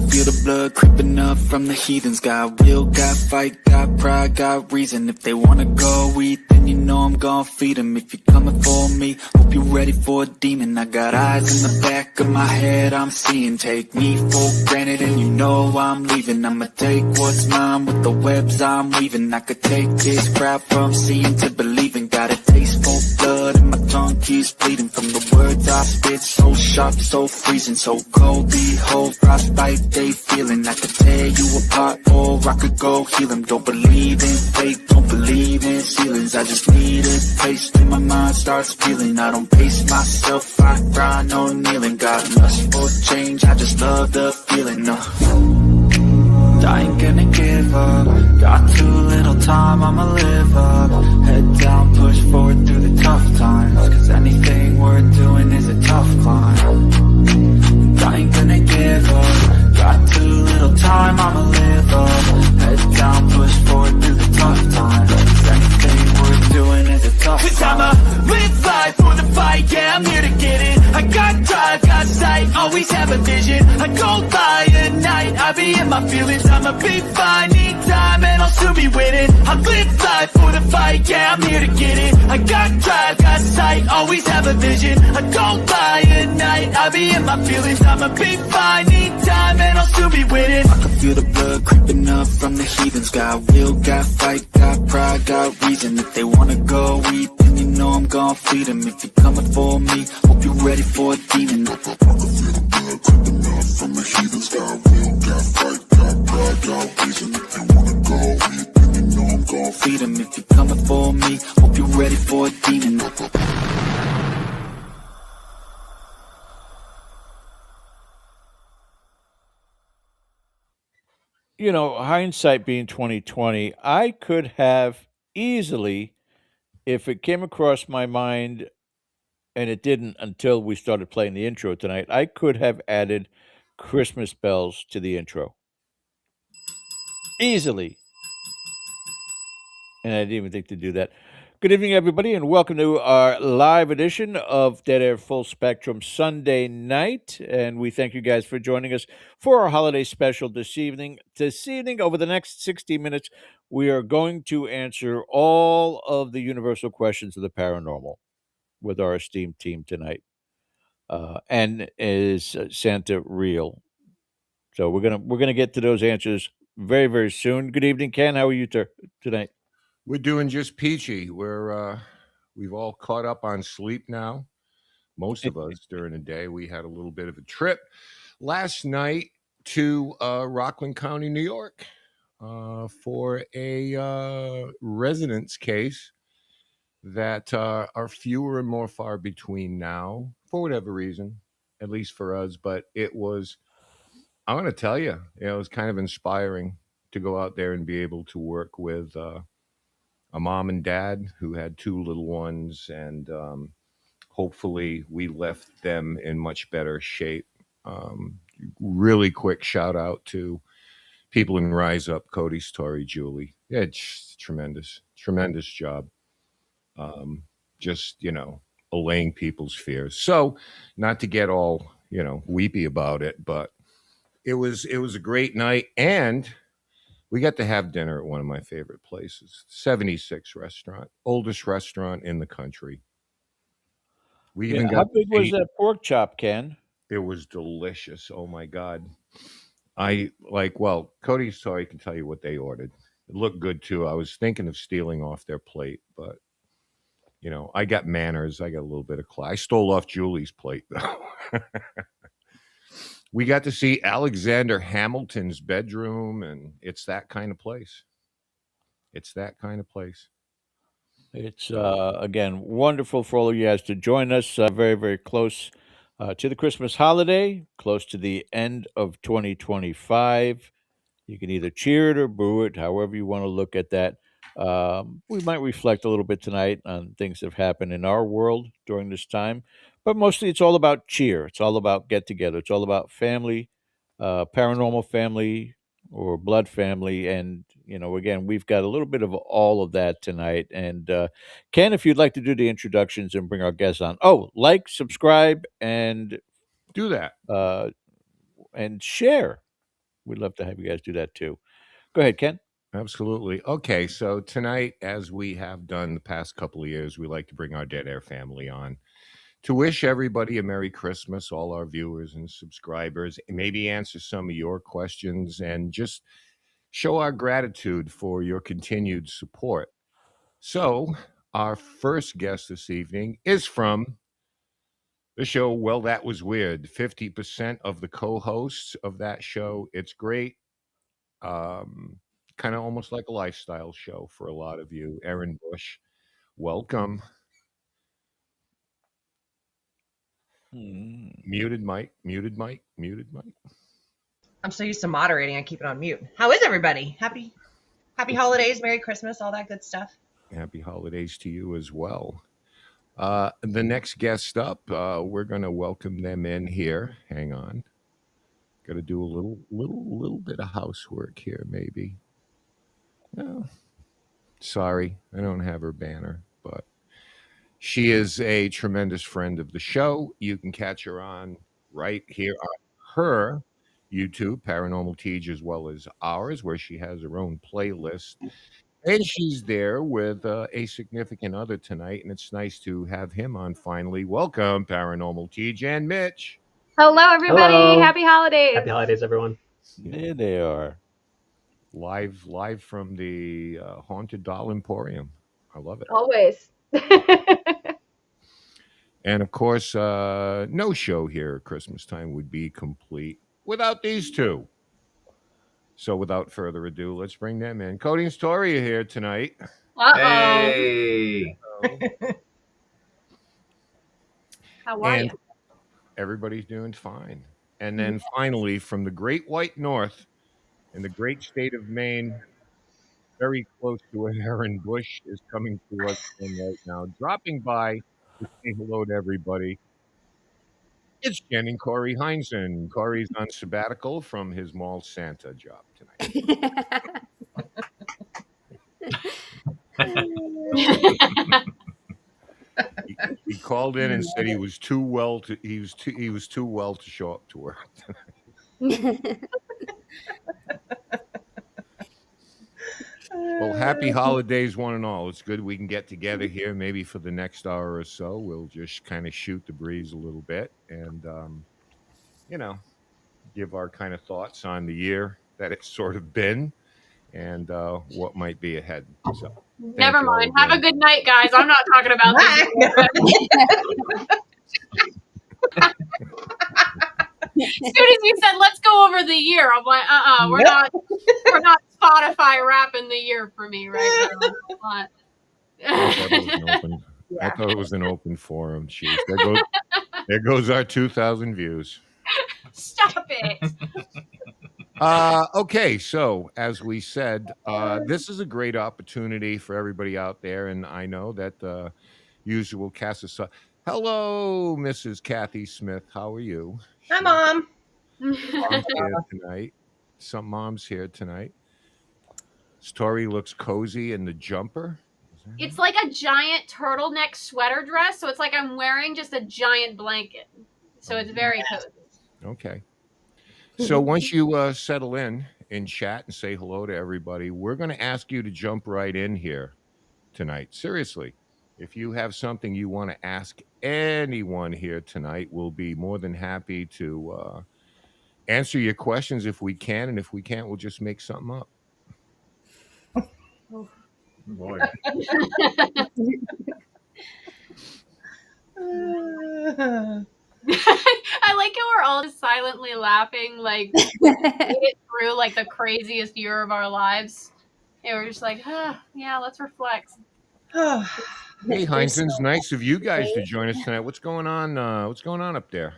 feel the blood creeping up from the heathens. Got will, got fight, got pride, got reason. If they wanna go eat, then you know I'm gon' feed them. If you're coming for me, hope you're ready for a demon. I got eyes in the back of my head, I'm seeing. Take me for granted and you know I'm leaving. I'ma take what's mine with the webs I'm weaving. I could take this crowd from seeing to believing. Got a taste for blood and my tongue keeps bleeding. From the words I spit, so sharp, so freezing, so cold. Behold, frostbite they feeling. I could tear you apart or I could go heal them. Don't believe in fate, don't believe in ceilings. I just need a taste and my mind starts feeling. I don't pace myself, I grind on kneeling. Got lust for change, I just love the feeling. I ain't gonna give up. Got too little time, I'ma live up. Head down, push forward through the tough times. Cause anything worth doing is a tough climb. I ain't gonna give up. Got too little time, I'ma live up. Head down, push forward through the tough times. Cause anything worth doing is a tough climb. Cause I'ma live life for the fight, yeah, I'm here to get it. I got drive, got sight, always have a vision. I go by at night, I be in my feelings. I'ma be fine, need time, and I'll soon be winning. I live life for the fight, yeah, I'm here to get it. I got drive, got sight, always have a vision. I go by at night, I be in my feelings. I'ma be fine, need time, and I'll soon be winning. I can feel the blood creeping up from the heathens. Got will, got fight, got pride, got reason. If they wanna go eat, then you know I'm gon' feed them. If you're coming for me, hope you're ready for a demon. I can feel the blood creeping up from the heathens. Got will, got fight, got pride, got reason. If they wanna go eat, then you know I'm gon' feed them. If you're coming for me, hope you're ready for a demon. You know, hindsight being 2020, I could have easily, if it came across my mind, and it didn't until we started playing the intro tonight, I could have added Christmas bells to the intro easily. And I didn't even think to do that. Good evening, everybody, and welcome to our live edition of Dead Air Full Spectrum Sunday night. And we thank you guys for joining us for our holiday special this evening. This evening, over the next 60 minutes, we are going to answer all of the universal questions of the paranormal with our esteemed team tonight. And is Santa real? So we're gonna get to those answers very, very soon. Good evening, Ken. How are you tonight? We're doing just peachy. We've all caught up on sleep now. Most of us during the day. We had a little bit of a trip last night to Rockland County, New York, for a residence case that are fewer and more far between now, for whatever reason, at least for us. But it was, I'm going to tell you, it was kind of inspiring to go out there and be able to work with a mom and dad who had two little ones, and hopefully we left them in much better shape. Really quick shout out to people in Rise Up, Cody, Story, Julie. Yeah, tremendous job. Just, allaying people's fears. So not to get all, weepy about it, but it was a great night, and we got to have dinner at one of my favorite places, 76 Restaurant, oldest restaurant in the country. We even How got big was that pork chop, Ken? It was delicious. Oh my God. Cody Story can tell you what they ordered. It looked good too. I was thinking of stealing off their plate, but I got manners. I got a little bit of class. I stole off Julie's plate though. We got to see Alexander Hamilton's bedroom, and it's that kind of place. It's that kind of place. It's again wonderful for all of you guys to join us. Very, very close to the Christmas holiday, close to the end of 2025. You can either cheer it or boo it, however you want to look at that. We might reflect a little bit tonight on things that have happened in our world during this time, but mostly it's all about cheer. It's all about get together. It's all about family, paranormal family or blood family. And, again, we've got a little bit of all of that tonight. And Ken, if you'd like to do the introductions and bring our guests on. Oh, subscribe, and Do that. and share. we'd love to have you guys do that too. Go ahead, Ken. Absolutely. Okay, so tonight, as we have done the past couple of years, we like to bring our Dead Air family on to wish everybody a Merry Christmas, all our viewers and subscribers, and maybe answer some of your questions and just show our gratitude for your continued support. So, our first guest this evening is from the show Well, That Was Weird. 50% of the co-hosts of that show. It's great. Kind of almost like a lifestyle show for a lot of you. Erin Bush, welcome. Muted mic, muted mic, muted mic. I'm so used to moderating, I keep it on mute. How is everybody? Happy holidays, Merry Christmas, all that good stuff. Happy holidays to you as well. The next guest up, we're going to welcome them in here. Hang on. Got to do a little bit of housework here, maybe. No. Sorry, I don't have her banner, but she is a tremendous friend of the show. You can catch her on right here on her YouTube, Paranormal Teej, as well as ours, where she has her own playlist. And she's there with a significant other tonight, and it's nice to have him on finally. Welcome, Paranormal Teej and Mitch. Hello, everybody. Hello. Happy holidays. Happy holidays, everyone. There they are. Live from the Haunted Doll Emporium. I love it. Always. And of course, no show here at Christmas time would be complete without these two. So without further ado, let's bring them in. Cody and Story are here tonight. Hey. How are And you? everybody's doing fine. And then finally, from the great white north in the great state of Maine, very close to where Erin Bush is coming to us right now, dropping by to say hello to everybody. It's Jen and Corey Heinzen. Corey's on sabbatical from his mall Santa job tonight. He called in and said he was too well to show up to work. Well, happy holidays, one and all. It's good we can get together here maybe for the next hour or so. We'll just kind of shoot the breeze a little bit and, give our kind of thoughts on the year that it's sort of been and what might be ahead. So, never mind. Have a good night, guys. I'm not talking about this. As soon as you said, let's go over the year, I'm like, we're not Spotify wrapping the year for me right now. I thought it was an open forum. Jeez, there goes our 2,000 views. Stop it. Okay, so as we said, this is a great opportunity for everybody out there, and I know that the usual cast of hello, Mrs. Kathy Smith. How are you? Hi, Mom. Mom's here tonight. Some mom's here tonight. Story looks cozy in the jumper. It's like a giant turtleneck sweater dress, so it's like I'm wearing just a giant blanket. So it's very cozy. Okay. So once you settle in chat and say hello to everybody, we're going to ask you to jump right in here tonight. Seriously, if you have something you want to ask anyone here tonight, we'll be more than happy to answer your questions if we can. And if we can't, we'll just make something up. Oh, boy. I like how we're all just silently laughing, like we made it through like the craziest year of our lives. And we're just like, yeah, let's reflect. Hey, Heinzen's nice of you guys to join us tonight. What's going on? What's going on up there?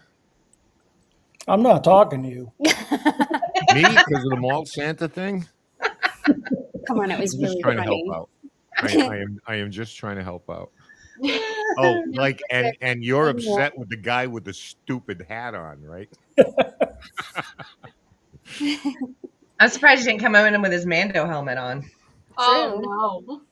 I'm not talking to you. Me, because of the mall Santa thing? Come on, it was I'm really just trying funny. to help out. I am just trying to help out. Oh, like and you're upset with the guy with the stupid hat on, right? I'm surprised he didn't come in with his Mando helmet on. Oh no.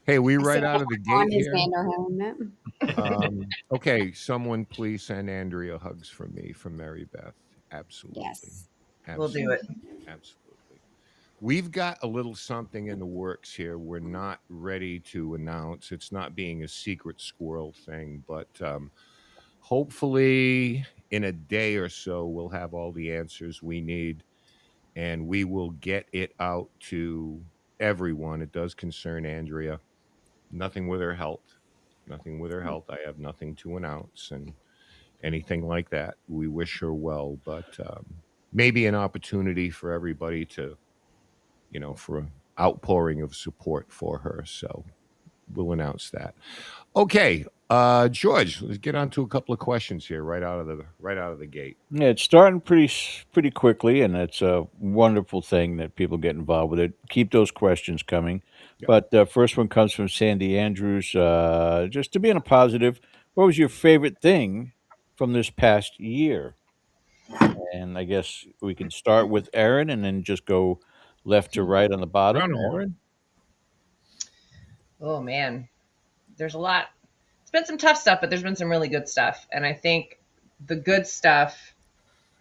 Hey, we right out of the On gate his here. Mando helmet. Okay, someone please send Andrea hugs from me, from Mary Beth. Absolutely. Yes. We'll do it. Absolutely. We've got a little something in the works here. We're not ready to announce. It's not being a secret squirrel thing, but hopefully in a day or so, we'll have all the answers we need and we will get it out to everyone. It does concern Andrea. Nothing with her health. Nothing with her health. I have nothing to announce and anything like that. We wish her well, but maybe an opportunity for everybody to, for an outpouring of support for her. So we'll announce that. Okay, George, let's get on to a couple of questions here right out of the gate. Yeah, it's starting pretty quickly, and it's a wonderful thing that people get involved with it. Keep those questions coming. Yep. But the first one comes from Sandy Andrews. Just to be on a positive, what was your favorite thing from this past year? And I guess we can start with Aaron and then just go left to right on the bottom. Round of one. Aaron? Oh man, there's a lot. It's been some tough stuff, but there's been some really good stuff. And I think the good stuff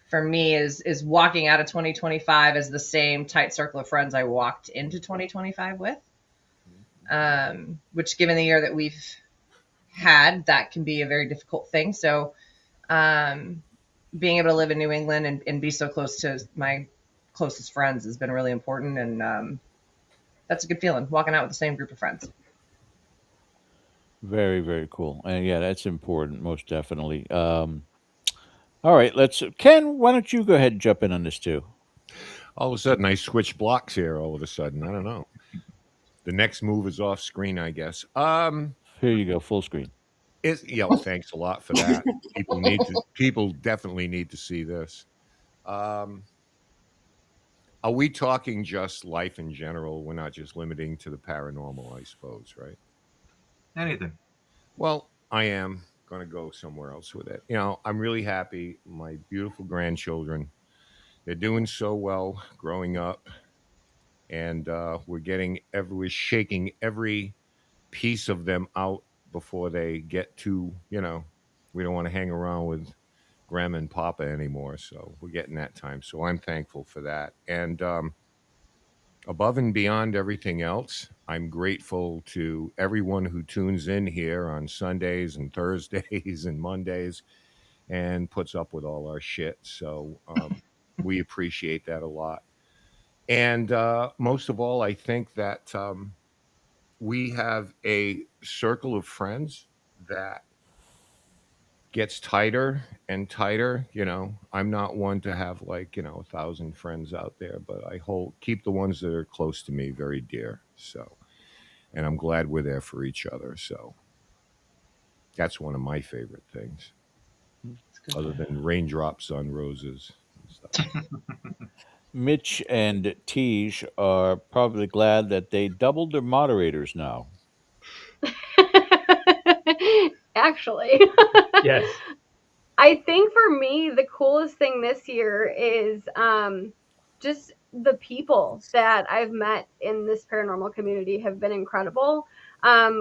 for me is walking out of 2025 as the same tight circle of friends I walked into 2025 with. Which, given the year that we've had, that can be a very difficult thing. So, being able to live in New England and be so close to my closest friends has been really important. And that's a good feeling, walking out with the same group of friends. Very, very cool. And yeah, that's important, most definitely. All right, Ken, why don't you go ahead and jump in on this too? All of a sudden, I switch blocks here. All of a sudden, I don't know. The next move is off screen, I guess. Here you go, full screen. Well, thanks a lot for that. People definitely need to see this. Are we talking just life in general? We're not just limiting to the paranormal, I suppose, right? Anything. Well, I am going to go somewhere else with it. I'm really happy. My beautiful grandchildren, they're doing so well growing up. And we're shaking every piece of them out before they get to, we don't want to hang around with Grandma and Papa anymore. So we're getting that time. So I'm thankful for that. And above and beyond everything else, I'm grateful to everyone who tunes in here on Sundays and Thursdays and Mondays and puts up with all our shit. So we appreciate that a lot. And most of all, I think that we have a circle of friends that gets tighter and tighter. I'm not one to have 1,000 friends out there, but I keep the ones that are close to me very dear. So, and I'm glad we're there for each other. So that's one of my favorite things, other than raindrops on roses and stuff. Mitch and Tej are probably glad that they doubled their moderators now. Actually. Yes. I think for me, the coolest thing this year is just the people that I've met in this paranormal community have been incredible.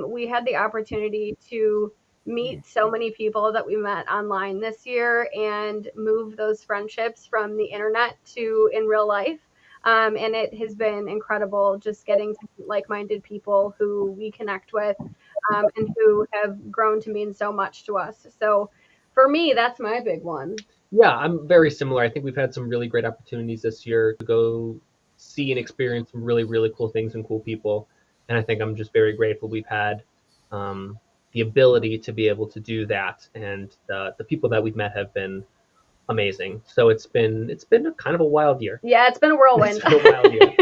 We had the opportunity to meet so many people that we met online this year and move those friendships from the internet to in real life. And it has been incredible just getting to meet like-minded people who we connect with and who have grown to mean so much to us. So for me, that's my big one. Yeah, I'm very similar. I think we've had some really great opportunities this year to go see and experience some really, really cool things and cool people. And I think I'm just very grateful we've had the ability to be able to do that. And the people that we've met have been amazing. So it's been a kind of a wild year. Yeah, it's been a whirlwind. It's been a wild year.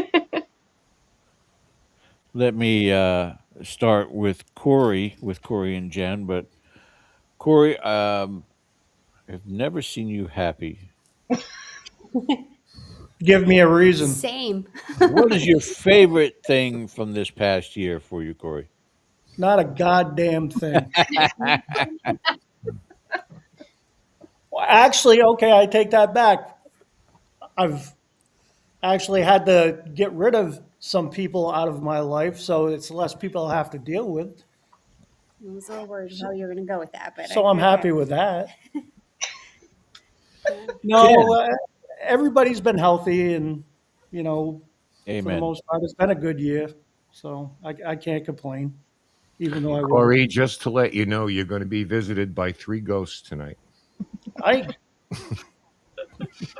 Let me start with Corey and Jen. But Corey, I've never seen you happy. Give me a reason. Same. What is your favorite thing from this past year for you, Corey? Not a goddamn thing. Well, actually, okay, I take that back. I've actually had to get rid of some people out of my life, so it's less people I have to deal with. I was a little worried how you were going to go with that, but So I'm happy with that. No, everybody's been healthy, and you know, for the Amen. most part, it's been a good year. So I can't complain, even though I will. Corey, just to let you know, you're going to be visited by 3 ghosts tonight.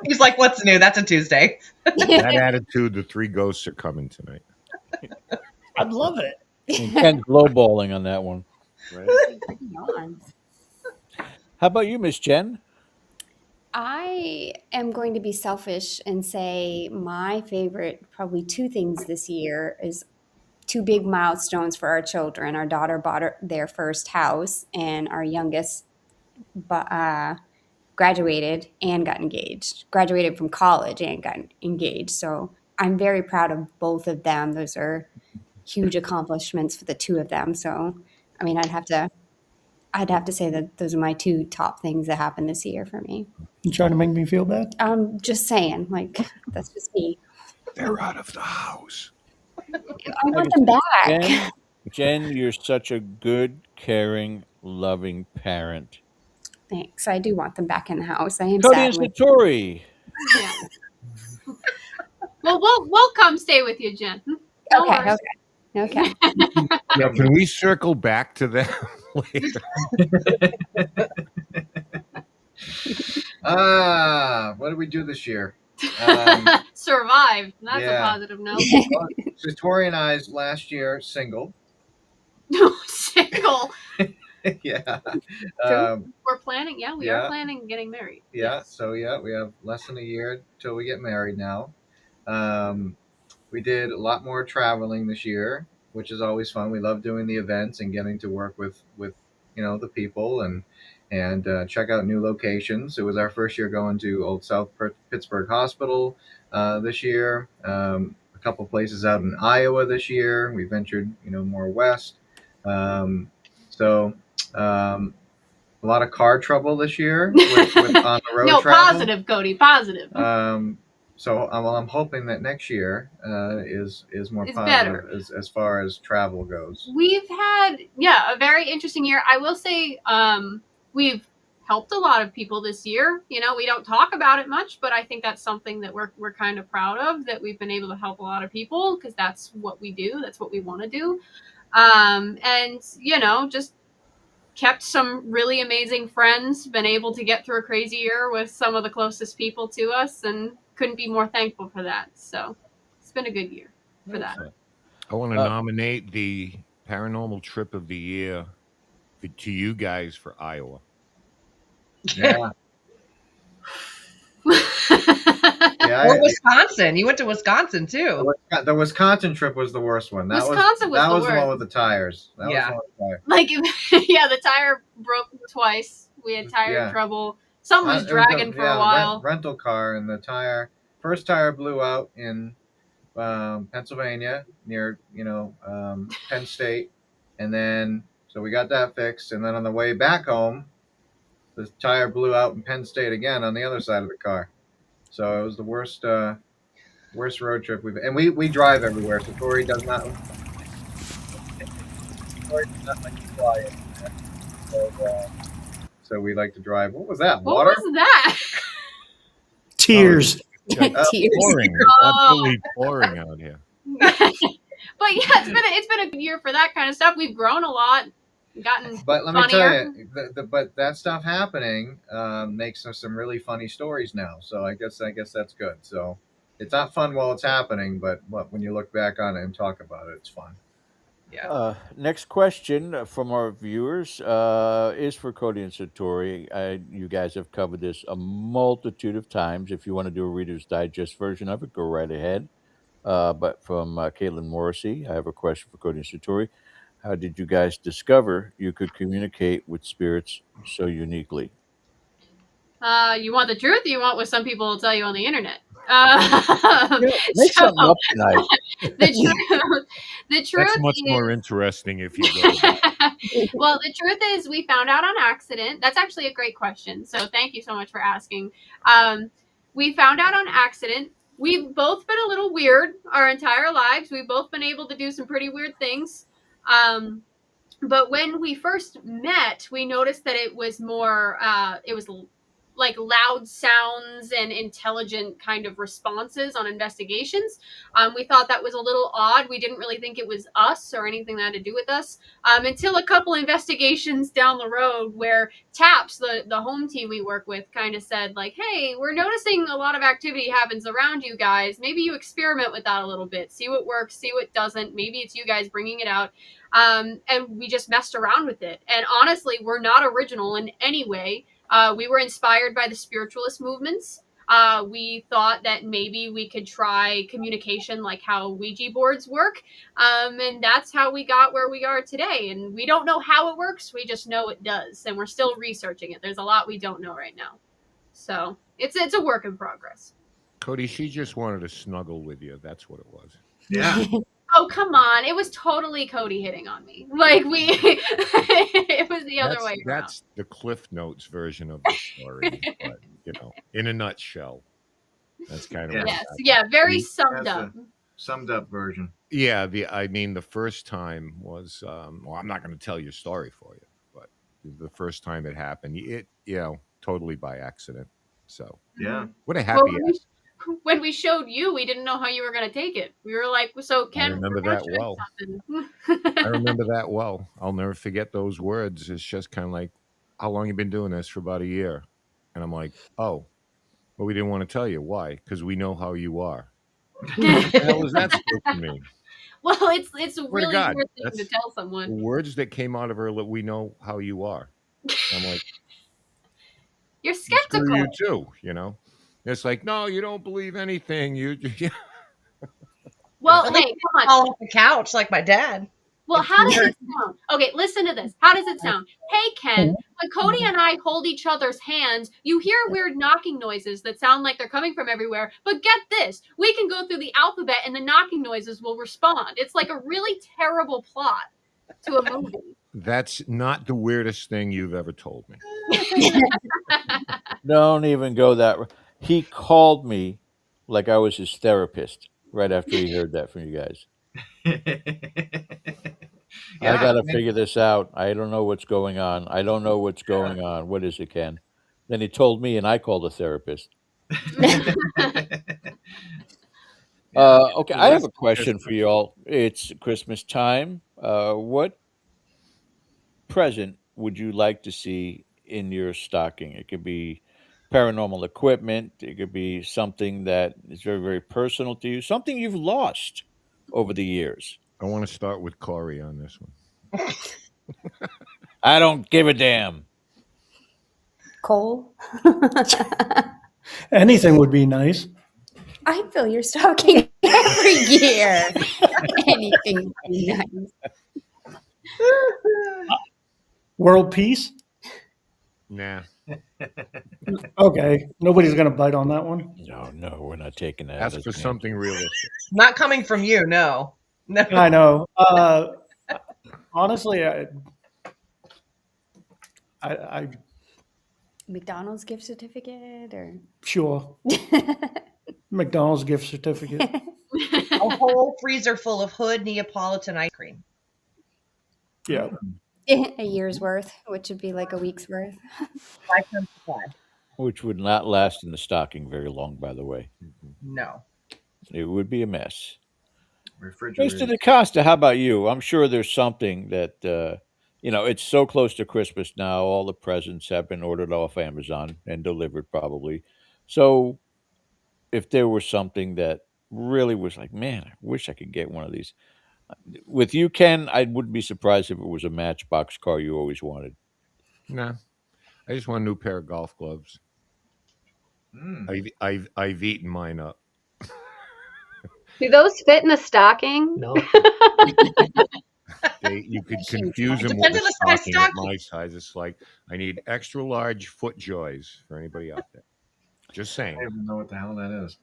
He's like, what's new? That's a Tuesday. That attitude, the 3 ghosts are coming tonight. I'd love it. And Ken's lowballing on that one. Bring it on. How about you, Miss Jen? I am going to be selfish and say my favorite, probably two things this year, is two big milestones for our children. Our daughter bought their first house, and our youngest graduated and got engaged. Graduated from college and got engaged. So I'm very proud of both of them. Those are huge accomplishments for the two of them. So, I mean, I'd have to say that those are my two top things that happened this year for me. You trying to make me feel bad? I'm just saying, like, that's just me. They're out of the house. I want them back. Jen, you're such a good, caring, loving parent. Thanks. I do want them back in the house. I am Cody sad. and Satori. Yeah. Well, we'll come stay with you, Jen. No worries. Okay. Now, can we circle back to that later? What did we do this year? Survived. That's yeah. a positive note. So Tori and I's last year single. Single. Yeah. We're planning. Yeah, we are planning getting married. Yeah. So we have less than a year till we get married now. We did a lot more traveling this year, which is always fun. We love doing the events and getting to work with the people and check out new locations. It was our first year going to Old South Pittsburgh Hospital this year. A couple places out in Iowa this year. We ventured more west. A lot of car trouble this year with on the road. No, travel. positive, Cody. Positive. So I'm hoping that next year is more It's positive better. as far as travel goes. We've had a very interesting year. I will say we've helped a lot of people this year. We don't talk about it much, but I think that's something that we're kind of proud of, that we've been able to help a lot of people, because that's what we do. That's what we want to do. And just kept some really amazing friends, been able to get through a crazy year with some of the closest people to us, and couldn't be more thankful for that. So it's been a good year for that. I want to nominate the paranormal trip of the year to you guys for Iowa. Yeah. Or Wisconsin. You went to Wisconsin too. The Wisconsin trip was the worst one. Wisconsin was that the was the worst. one with the tires. That Yeah. was the one with the tires. Like, the tire broke twice. We had tire trouble. Someone was dragging for a while. Rental car, and the first tire blew out in Pennsylvania near Penn State, and then so we got that fixed, and then on the way back home, the tire blew out in Penn State again on the other side of the car. So it was the worst road trip and we drive everywhere. So Tori does not like to fly. So we like to drive. What was that? What Water? was that? Tears. Pouring. It's absolutely pouring out here. But yeah, it's been a good year for that kind of stuff. We've grown a lot, gotten But let me funnier. tell you, but that stuff happening makes some really funny stories now. So I guess that's good. So it's not fun while it's happening, but when you look back on it and talk about it, it's fun. Yeah. Next question from our viewers is for Cody and Satori. You guys have covered this a multitude of times. If you want to do a Reader's Digest version of it, go right ahead. But from Caitlin Morrissey, I have a question for Cody and Satori. How did you guys discover you could communicate with spirits so uniquely? You want the truth, or you want what some people will tell you on the internet? Make something up tonight. The truth That's much is, more interesting if you go. well, the truth is we found out on accident. That's actually a great question. So thank you so much for asking. We found out on accident. We've both been a little weird our entire lives. We've both been able to do some pretty weird things. But when we first met, we noticed that it was more, it was like loud sounds and intelligent kind of responses on investigations. We thought that was a little odd. We didn't really think it was us or anything that had to do with us until a couple investigations down the road where TAPS, the home team we work with, kind of said like, hey, we're noticing a lot of activity happens around you guys. Maybe you experiment with that a little bit, see what works, see what doesn't. Maybe it's you guys bringing it out. And we just messed around with it. And honestly, we're not original in any way. We were inspired by the spiritualist movements. We thought that maybe we could try communication like how Ouija boards work. And that's how we got where we are today. And we don't know how it works. We just know it does. And we're still researching it. There's a lot we don't know right now. So it's a work in progress. Cody, she just wanted to snuggle with you. That's what it was. Yeah. Oh, come on. It was totally Cody hitting on me. Like, it was the other way around. That's the Cliff Notes version of the story. But, in a nutshell, that's kind of what Yes. happened. Yeah, very That's summed up. a summed up version. Yeah, the first time was well, I'm not going to tell your story for you, but the first time it happened, totally by accident. So Yeah. what a happy. When we showed you, we didn't know how you were going to take it. We were like, so Ken, I remember we're that doing well. something. I remember that well. I'll never forget those words. It's just kind of like, how long you been doing this? For about a year. And I'm like, oh, well, we didn't want to tell you. Why? Because we know how you are. What the hell is that supposed to mean? Well, it's a Swear to really God, weird thing that's to tell The someone. words that came out of her lip, we know how you are. I'm like, You're screw skeptical. you too, It's like, no, you don't believe anything. Well, hey, come on. Fall off the couch like my dad. Well, how does it sound? Okay, listen to this. How does it sound? Hey, Ken, when Cody and I hold each other's hands, you hear weird knocking noises that sound like they're coming from everywhere. But get this, we can go through the alphabet and the knocking noises will respond. It's like a really terrible plot to a movie. That's not the weirdest thing you've ever told me. Don't even go that. He called me like I was his therapist right after he heard that from you guys. I got to figure this out. I don't know what's going on. I don't know what's going on. What is it, Ken? Then he told me, and I called a therapist. Okay, I have a question for you all. It's Christmas time. What present would you like to see in your stocking? It could be paranormal equipment. It could be something that is very, very personal to you, something you've lost over the years. I want to start with Corey on this one. I don't give a damn. Cole, Anything would be nice. I fill your stocking every year. Anything would be nice. World peace? Nah. Okay. Nobody's going to bite on that one. No, we're not taking that. Ask for something realistic. Not coming from you, no. No. I know. Honestly, I McDonald's gift certificate or sure. McDonald's gift certificate. A whole freezer full of Hood Neapolitan ice cream. Yeah. a year's worth, which would be like a week's worth. Lifetime supply. Which would not last in the stocking very long, by the way. No. It would be a mess. Refrigerator. Mr. DaCosta, how about you? I'm sure there's something that, it's so close to Christmas now. All the presents have been ordered off Amazon and delivered probably. So if there was something that really was like, man, I wish I could get one of these. With you, Ken, I wouldn't be surprised if it was a Matchbox car you always wanted. Nah. I just want a new pair of golf gloves. I've eaten mine up. Do those fit in a stocking? No. You could confuse them with Depends a on the size stocking at stocking. my size. It's like, I need extra large foot joys for anybody out there. Just I saying. don't even know what the hell that is.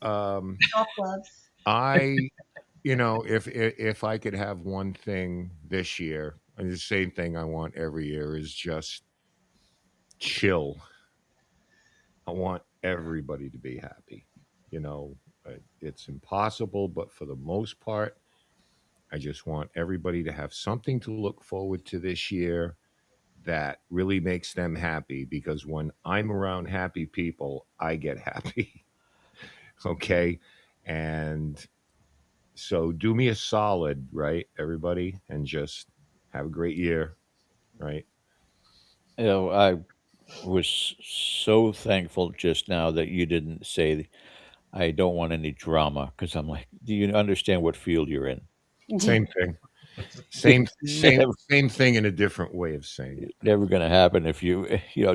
Golf gloves. If I could have one thing this year, and the same thing I want every year is just chill. I want everybody to be happy. It's impossible, but for the most part, I just want everybody to have something to look forward to this year that really makes them happy, because when I'm around happy people, I get happy. Okay. And so do me a solid, right, everybody, and just have a great year, right? I was so thankful just now that you didn't say, I don't want any drama, because I'm like, do you understand what field you're in? Same thing. It's Same never, same thing in a different way of saying it. never going to happen if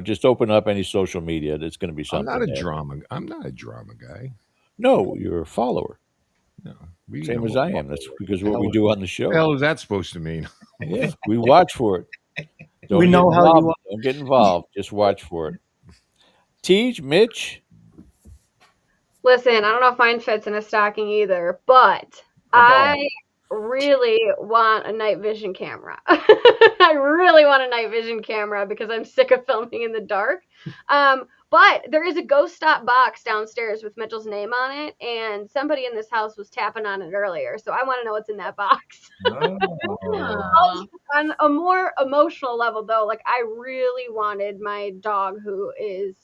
just open up any social media. There's going to be I'm not something a there. drama. I'm not a drama guy. No, you're a follower, No, we same know as what I am. That's because the what we hell, do on the the show. hell is that supposed to mean? Yeah, we watch for it. Don't We get know how involved. you Don't get involved. Just watch for it. Tej, Mitch, Listen, I don't know if mine fits in a stocking either, but I really want a night vision camera. I really want a night vision camera because I'm sick of filming in the dark. But there is a Ghost Stop box downstairs with Mitchell's name on it, and somebody in this house was tapping on it earlier, so I want to know what's in that box. Oh. On a more emotional level, though, like I really wanted my dog, who is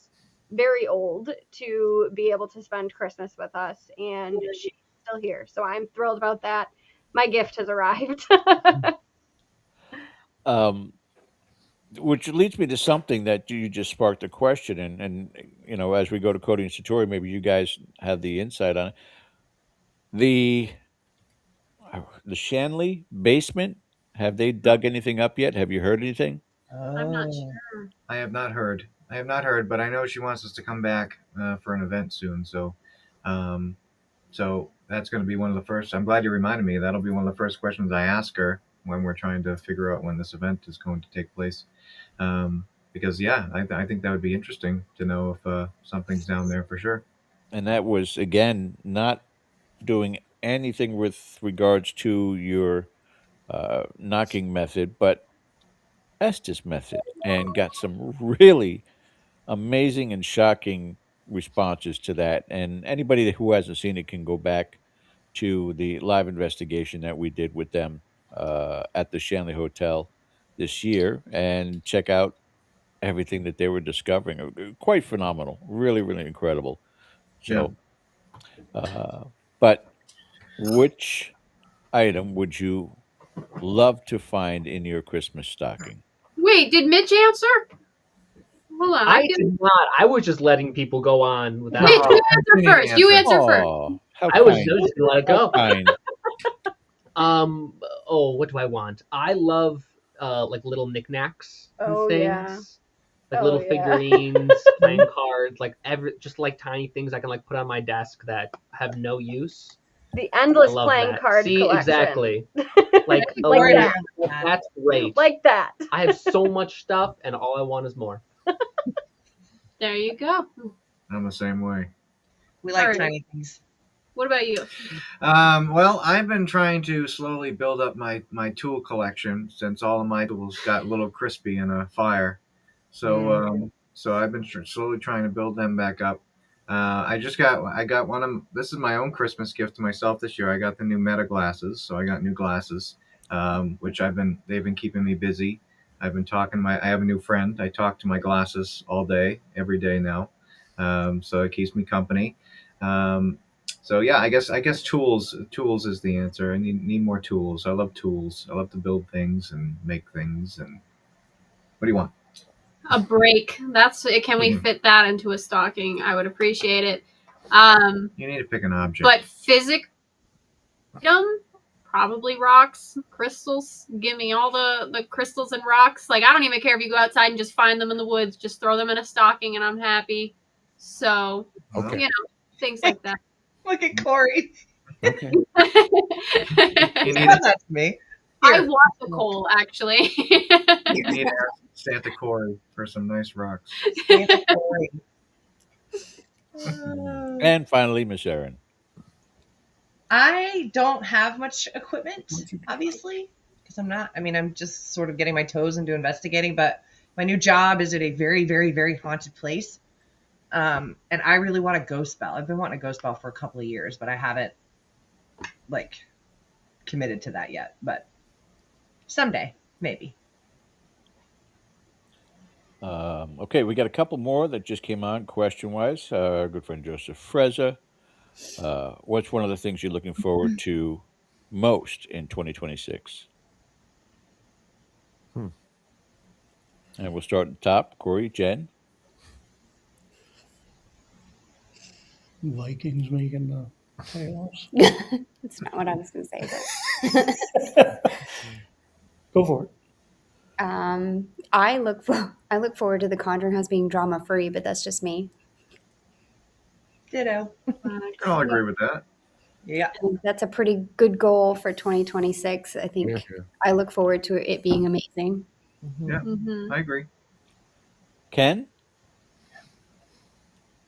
very old, to be able to spend Christmas with us, and she's still here, so I'm thrilled about that. My gift has arrived. um, which leads me to something that you just sparked a question, and as we go to Cody and Satori, maybe you guys have the insight on it. The Shanley basement. Have they dug anything up yet? Have you heard anything? I'm not Oh. sure. I have not heard. I have not heard, but I know she wants us to come back for an event soon. Um, so that's going to be one of the first. I'm glad you reminded me. That'll be one of the first questions I ask her when we're trying to figure out when this event is going to take place. Because yeah, I think that would be interesting to know if something's down there for sure. And that was, again, not doing anything with regards to your knocking method, but Estes method, and got some really amazing and shocking responses to that. And anybody who hasn't seen it can go back to the live investigation that we did with them at the Shanley Hotel this year and check out everything that they were discovering. Quite phenomenal, really, really incredible. Yeah. So, but which item would you love to find in your Christmas stocking? Wait, did Mitch answer? Hold on. I did not. I was just letting people go on without. Mitch, you answer didn't first. You answer. answer first. Oh, how I was kind. just gonna let it How go. kind. Oh, what do I want? I love like little knickknacks and Oh, things. yeah. Like Oh, little yeah. figurines, playing cards, like just like tiny things I can like put on my desk that have no use. The I endless love playing that. card See, collection. exactly. Like a Like little, that. that's great. Like that. I have so much stuff, and all I want is more. There you go. I'm the same way. We like Alright. tiny things. What about you? Well, I've been trying to slowly build up my tool collection since all of my tools got a little crispy in a fire. So so I've been slowly trying to build them back up. I got one of this is my own Christmas gift to myself this year. I got the new Meta glasses, so I got new glasses, which they've been keeping me busy. I've been talking I have a new friend. I talk to my glasses all day, every day now, so it keeps me company. So yeah, I guess tools is the answer. I need more tools. I love tools. I love to build things and make things. And what do you want? A break. That's it. Can we Mhm. fit that into a stocking? I would appreciate it. You need to pick an object. But physic item, probably rocks, crystals. Give me all the crystals and rocks. Like I don't even care if you go outside and just find them in the woods. Just throw them in a stocking and I'm happy. So Okay. you know, things like that. Look at Corey. Okay. You need Tell to, that to me. I Here. want the coal actually. you need to ask Santa Corey for some nice rocks. Santa Corey. And finally, Miss Erin. I don't have much equipment, obviously, because I'm just sort of getting my toes into investigating, but my new job is at a very, very, very haunted place. And I really want a ghost bell. I've been wanting a ghost bell for a couple of years, but I haven't committed to that yet, but someday, maybe. Okay, we got a couple more that just came on question-wise. Our good friend Joseph Freza. What's one of the things you're looking forward to most in 2026? Hmm. And we'll start at the top. Corey, Jen. Vikings making the playoffs. That's not what I was going to say, but Go for it. I look forward to the Conjuring House being drama free, but that's just me. Ditto. I'll agree with that. Yeah. I think that's a pretty good goal for 2026. I think Yeah. I look forward to it being amazing. Yeah, Mhm. I agree. Ken?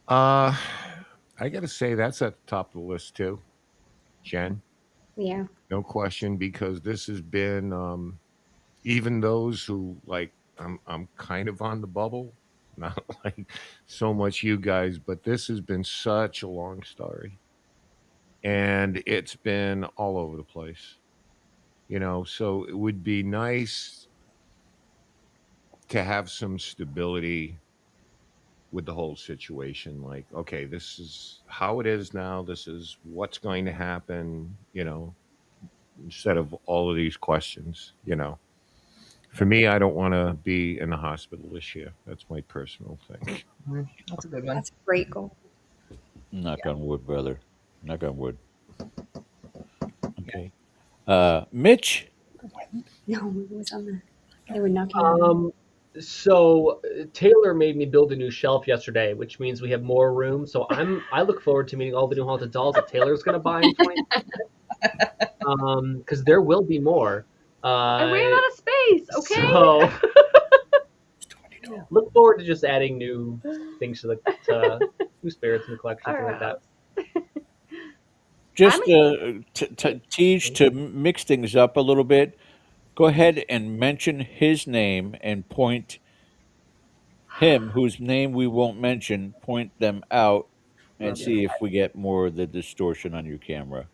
I got to say that's at the top of the list too, Jen. Yeah. No question, because this has been even those who like I'm kind of on the bubble, not like so much you guys, but this has been such a long story, and it's been all over the place. So it would be nice to have some stability with the whole situation. Like, okay, this is how it is now. This is what's going to happen. Instead of all of these questions. For me, I don't want to be in the hospital this year. That's my personal thing. That's a good one. That's a great goal. Knock on wood, brother. Knock on wood. Okay. Mitch? No, it was on the. They were knocking on. So Taylor made me build a new shelf yesterday, which means we have more room. So I look forward to meeting all the new haunted dolls that Taylor's going to buy in 2020. Because there will be more. I ran out of space. Okay. So look forward to just adding new things to new spirits in the collection, All things like that. Just teach to mix things up a little bit. Go ahead and mention his name and point him, whose name we won't mention, point them out and see if we get more of the distortion on your camera.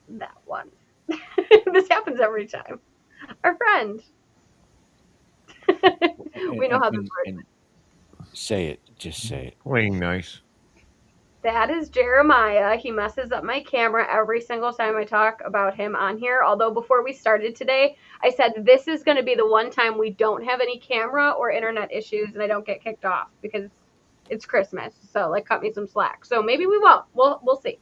That one. This happens every time. Our friend. We know how this works. And say it. Just say it. Playing nice. That is Jeremiah. He messes up my camera every single time I talk about him on here. Although before we started today, I said this is going to be the one time we don't have any camera or internet issues and I don't get kicked off because it's Christmas. So cut me some slack. So maybe we won't. We'll see.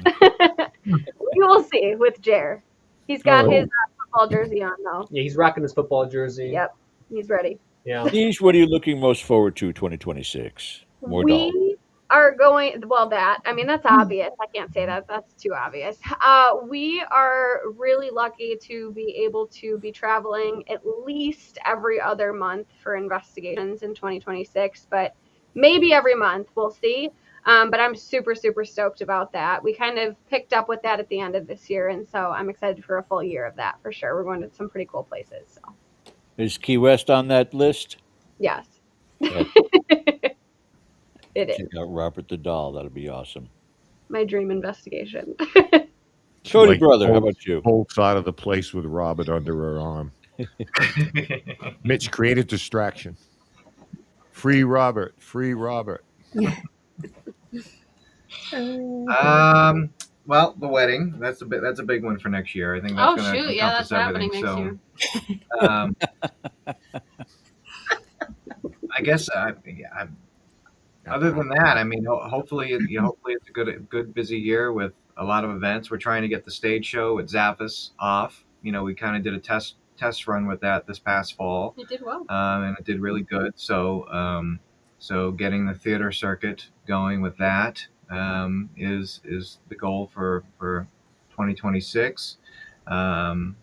We will see with Jer. He's got his football jersey on though. Yeah, he's rocking his football jersey. Yep, he's ready. Yeah. These, what are you looking most forward to 2026? More dolls. We are going, that's obvious. I can't say that. That's too obvious. We are really lucky to be able to be traveling at least every other month for investigations in 2026, but maybe every month. We'll see. But I'm super, super stoked about that. We kind of picked up with that at the end of this year, and so I'm excited for a full year of that for sure. We're going to some pretty cool places. So. Is Key West on that list? Yes. It is. Check out Robert the Doll. That'll be awesome. My dream investigation. Cody, brother, how about you? Whole side of the place with Robert under her arm. Mitch, create a distraction. Free Robert. Free Robert. Well, the wedding. That's a big one for next year. I think that's going to that's happening next year. I guess other than that, hopefully it's a good busy year with a lot of events. We're trying to get the stage show at Zappos off. We kind of did a test run with that this past fall. It did well. And it did really good. So getting the theater circuit going with that is the goal for 2026. And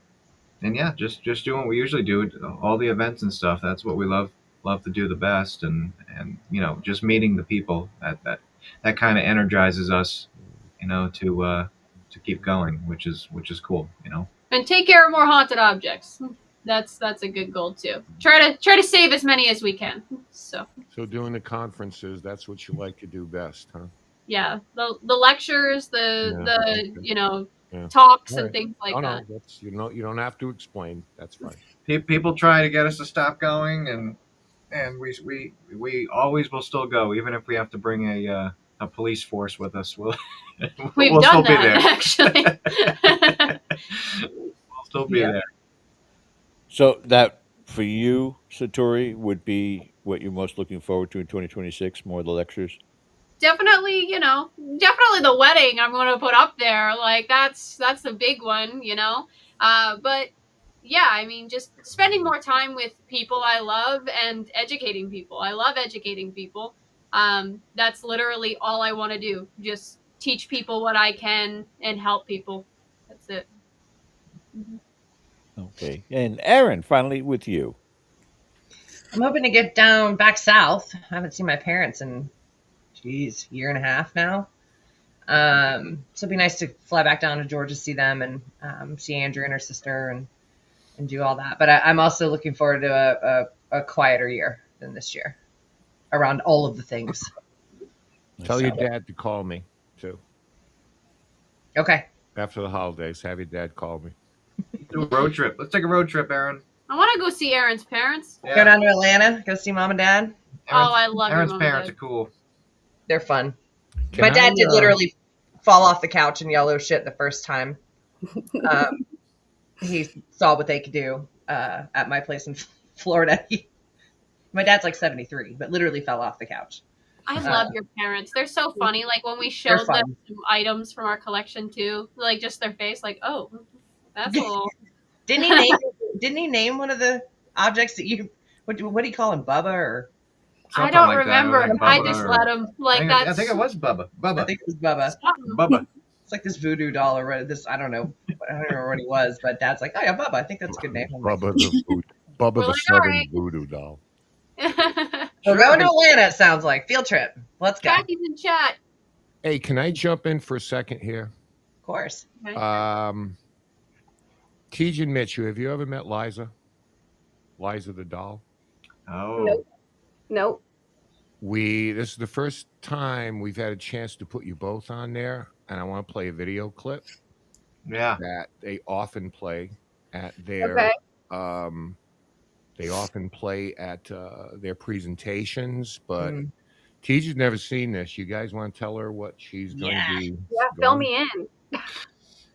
yeah, just doing what we usually do, all the events and stuff. That's what we love to do the best, and just meeting the people that kind of energizes us, to keep going, which is cool, And take care of more haunted objects. That's a good goal too. Try to save as many as we can. So doing the conferences, that's what you like to do best, huh? Yeah, the lectures, Yeah. talks All and right. things like No, that. that's you don't have to explain. That's fine. People try to get us to stop going, and and we always will still go, even if we have to bring a police force with us. We've we'll done still be that, there. actually. We'll still be there. So that for you, Satori, would be what you're most looking forward to in 2026, more of the lectures? Definitely, definitely the wedding I'm going to put up there. Like that's the big one, but yeah, I mean, just spending more time with people I love and educating people. I love educating people. That's literally all I want to do. Just teach people what I can and help people. That's it. Okay. And Aaron, finally with you. I'm hoping to get down back south. I haven't seen my parents in, year and a half now. So it'd be nice to fly back down to Georgia, see them, and see Andrea and her sister, and do all that. But I'm also looking forward to a quieter year than this year around all of the things. Tell your dad to call me too. Okay. After the holidays, have your dad call me. Do a road trip. Let's take a road trip, Aaron. I want to go see Aaron's parents. Yeah. Go down to Atlanta, go see mom and dad. I love your Aaron's mom and parents dad. are cool. They're fun. Can My dad I, did literally fall off the couch and yellow shit the first time. He saw what they could do at my place in Florida. My dad's like 73, but literally fell off the couch. I love your parents. They're so funny. Like when we They're showed fun. them some items from our collection too, like just their face, like, oh, that's a little. Didn't he name one of the objects that you? What do you call him, Bubba or? I Something don't like that, remember. like I Bubba just or- let him. Like that's. I think it was Bubba. I think it was Bubba. Bubba. It's like this voodoo doll or this. I don't know. I don't remember what he was, but Dad's like, oh yeah, Bubba. I think that's a good name. I'm like, Bubba the We're like, Southern alright. Voodoo Doll. We're going to Atlanta. It sounds like field trip. Let's go. Of Jackie's in chat. Hey, can I jump in for a second here? course. Okay. Tejan Mitchell, have you ever met Liza? Liza the doll? Oh. Nope. This is the first time we've had a chance to put you both on there, and I want to play a video clip Yeah. that they often play at their Okay. they often play at their presentations, but Mm. Tejan's never seen this. You guys want to tell her what she's going Yeah. to be? Yeah, fill me in.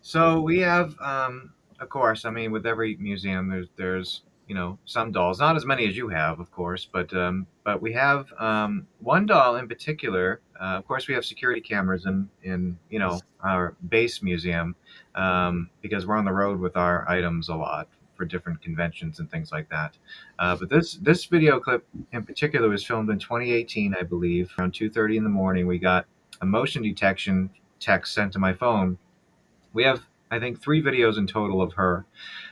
So we have, of course, I mean, with every museum, there's some dolls, not as many as you have, of course, but we have one doll in particular. Of course, we have security cameras in our base museum because we're on the road with our items a lot for different conventions and things like that. But this video clip in particular was filmed in 2018, I believe, around 2:30 in the morning. We got a motion detection text sent to my phone. We have, I think, 3 videos in total of her,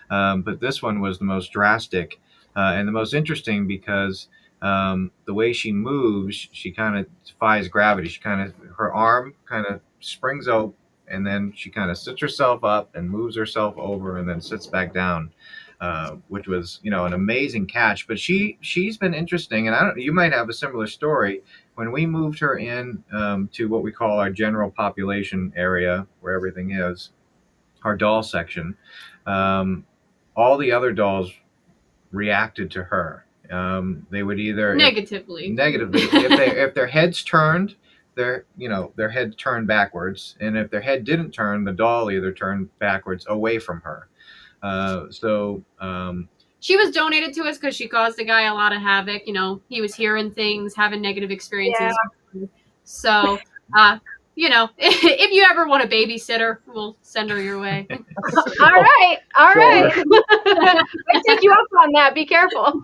but this one was the most drastic and the most interesting because the way she moves, she kind of defies gravity. Her arm kind of springs out, and then she kind of sits herself up and moves herself over, and then sits back down, which was an amazing catch. But she's been interesting, and you might have a similar story. When we moved her in to what we call our general population area, where everything is, our doll section, all the other dolls reacted to her. They would either Negatively. if their heads turned, their head turned backwards, and if their head didn't turn, the doll either turned backwards away from her. She was donated to us because she caused the guy a lot of havoc. He was hearing things, having negative experiences. So, if you ever want a babysitter, we'll send her your way. All right. I take you up on that. Be careful.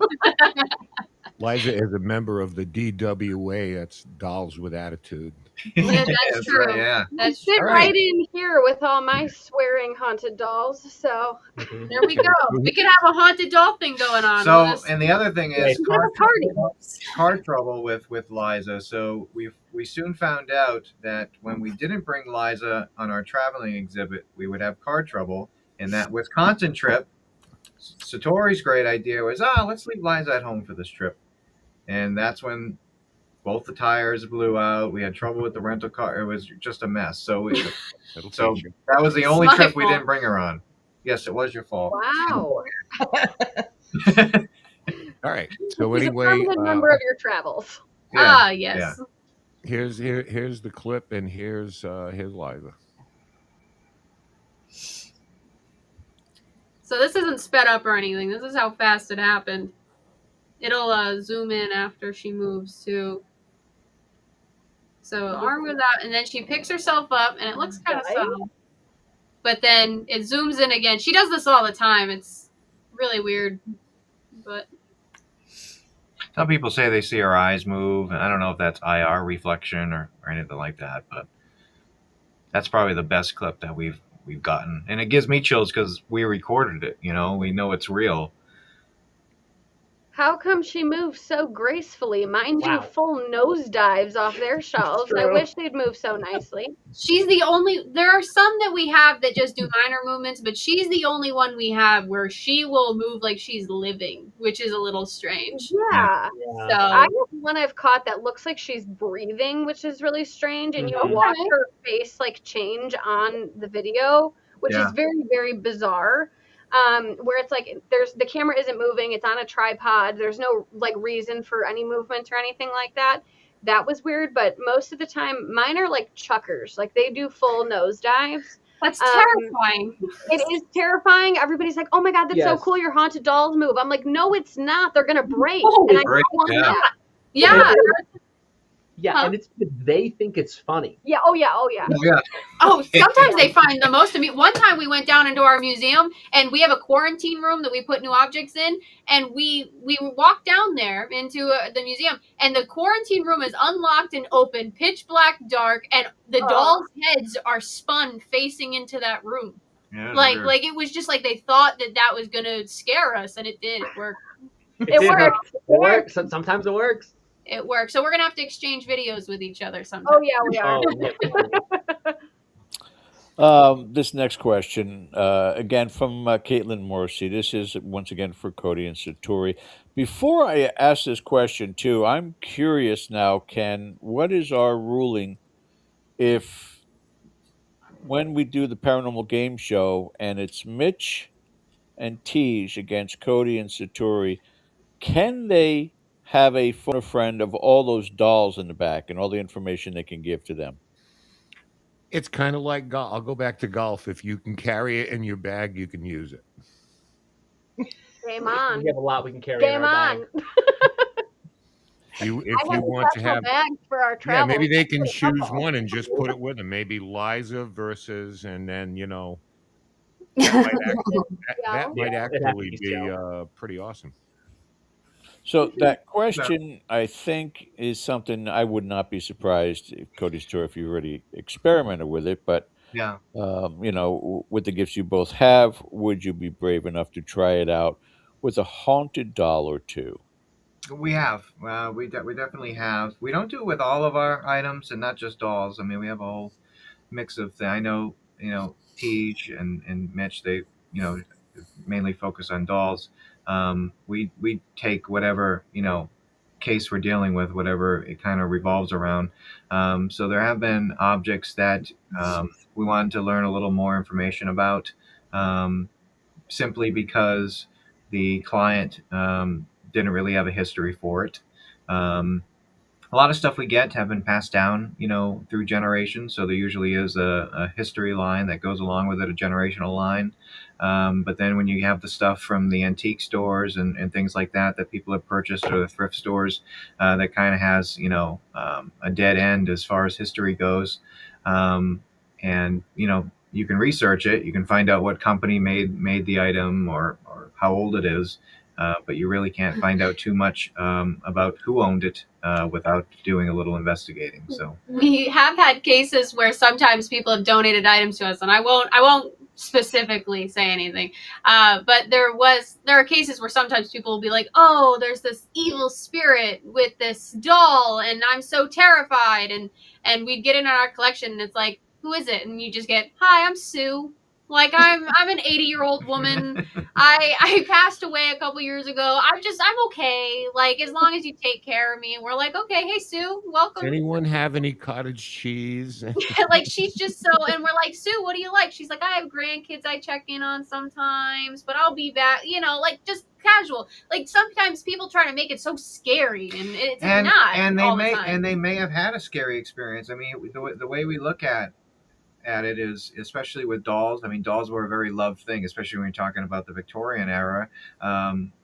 Liza is a member of the DWA. That's Dolls with Attitude. Yeah, that's true. Right, yeah. That's Sit true. right in here with all my swearing haunted dolls. So There we go. We could have a haunted doll thing going on. So, We'll just- and the other thing is we have a party. card trouble with Liza. So we soon found out that when we didn't bring Liza on our traveling exhibit, we would have card trouble. And that Wisconsin trip, Satori's great idea was, let's leave Liza at home for this trip. And that's when both the tires blew out. We had trouble with the rental car. It was just a mess. So that was the only It's my trip we fault. didn't bring her on. Yes, it was your fault. Wow. All right. So He's a anyway, permanent member of your travels. Ah, yes. here's the clip, and here's Liza. So this isn't sped up or anything. This is how fast it happened. It'll zoom in after she moves too. So arm goes out, and then she picks herself up, and it looks kind of subtle. But then it zooms in again. She does this all the time. It's really weird. But Some people say they see her eyes move, and I don't know if that's IR reflection or anything like that, but that's probably the best clip that we've gotten. And it gives me chills because we recorded it, you know, we know it's real. How come she moves so gracefully? Mine do Wow. full nosedives off their shelves. I true. wish they'd move so nicely. she's the only. There are some that we have that just do minor movements, but she's the only one we have where she will move like she's living, which is a little strange. Yeah. Yeah. So I have one I've caught that looks like she's breathing, which is really strange, and you Mhm. watch her face like change on the video, which Yeah. is very, very bizarre. Where it's like the camera isn't moving, it's on a tripod, there's no like reason for any movement or anything like that. That was weird, but most of the time mine are like chuckers, like they do full nosedives. that's terrifying. It is terrifying. Everybody's like, "Oh my god, that's so Yes. cool! Your haunted dolls move." I'm like, "No, it's not. They're gonna break." Oh, and I break, don't want yeah. that. Yeah. Yeah, Huh. and it's they think it's funny. Yeah. Oh yeah. Oh yeah. Yeah. Oh, sometimes they find the most. One time we went down into our museum, and we have a quarantine room that we put new objects in, and we walked down there into the museum, and the quarantine room is unlocked and open, pitch black, dark, and the dolls' heads are spun facing into that room. Yeah, it's Like weird. it was just like they thought that was gonna scare us, and it did. It worked. It worked. It works. Sometimes it works. It worked. So we're gonna have to exchange videos with each other sometime. Oh yeah, we are. This next question, again from Caitlin Morrissey. This is once again for Cody and Satori. Before I ask this question, too, I'm curious now, Ken, what is our ruling if when we do the paranormal game show and it's Mitch and Tej against Cody and Satori, can they have a phone a friend of all those dolls in the back and all the information they can give to them? It's kind of like golf. I'll go back to golf. If you can carry it in your bag, you can use it. Game on. We have a lot we can carry in Game our on. bag. If you I have want to special have, bags for our yeah, travel. maybe they can choose one and just put it with them. Maybe Liza versus, and then that might actually be pretty awesome. So that question, I think, is something I would not be surprised if Cody's tour if you already experimented with it. But Yeah. with the gifts you both have, would you be brave enough to try it out with a haunted doll or two? We have. We definitely have. We don't do it with all of our items, and not just dolls. I mean, we have a whole mix of things. I know, Tej and Mitch, they, mainly focus on dolls. We take whatever, case we're dealing with, whatever it kind of revolves around. So there have been objects that we wanted to learn a little more information about, simply because the client didn't really have a history for it. A lot of stuff we get have been passed down, through generations. So there usually is a history line that goes along with it, a generational line. But then when you have the stuff from the antique stores and things like that people have purchased, or the thrift stores, that kind of has, a dead end as far as history goes. And, you can research it. You can find out what company made the item or how old it is. But you really can't find out too much about who owned it without doing a little investigating. So We have had cases where sometimes people have donated items to us, and I won't specifically say anything, but there are cases where sometimes people will be like, "Oh, there's this evil spirit with this doll, and I'm so terrified," and we'd get it in our collection, and it's like, "Who is it?" And you just get, "Hi, I'm Sue." Like I'm an 80-year-old woman. I passed away a couple years ago. I'm okay. Like as long as you take care of me. And we're like, okay, hey Sue, Does welcome. anyone have any cottage cheese? Like she's just so, and we're like, Sue, what do you like? She's like, I have grandkids I check in on sometimes, but I'll be back. You know, like just casual. Like sometimes people try to make it so scary, and it's not. And all the time. they may have had a scary experience. I mean, the way we look at it is, especially with dolls. I mean, dolls were a very loved thing, especially when you're talking about the Victorian era.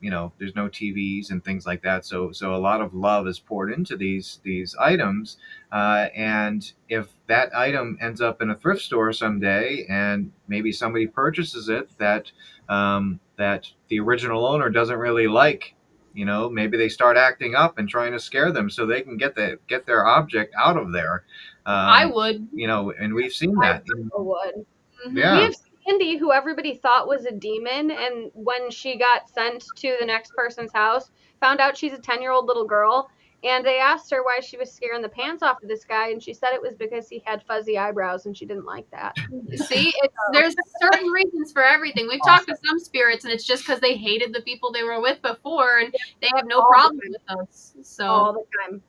You know, there's no TVs and things like that, so a lot of love is poured into these items. And if that item ends up in a thrift store someday, and maybe somebody purchases it that the original owner doesn't really like, you know, maybe they start acting up and trying to scare them so they can get their object out of there. I would. You know, and we've seen that. I would. Yeah. We have Sandy, who everybody thought was a demon, and when she got sent to the next person's house, found out she's a 10-year-old little girl, and they asked her why she was scaring the pants off of this guy, and she said it was because he had fuzzy eyebrows, and she didn't like that. See, there's certain reasons for everything. We've talked to some spirits, and it's just because they hated the people they were with before, and they have no problem with us. So all the time.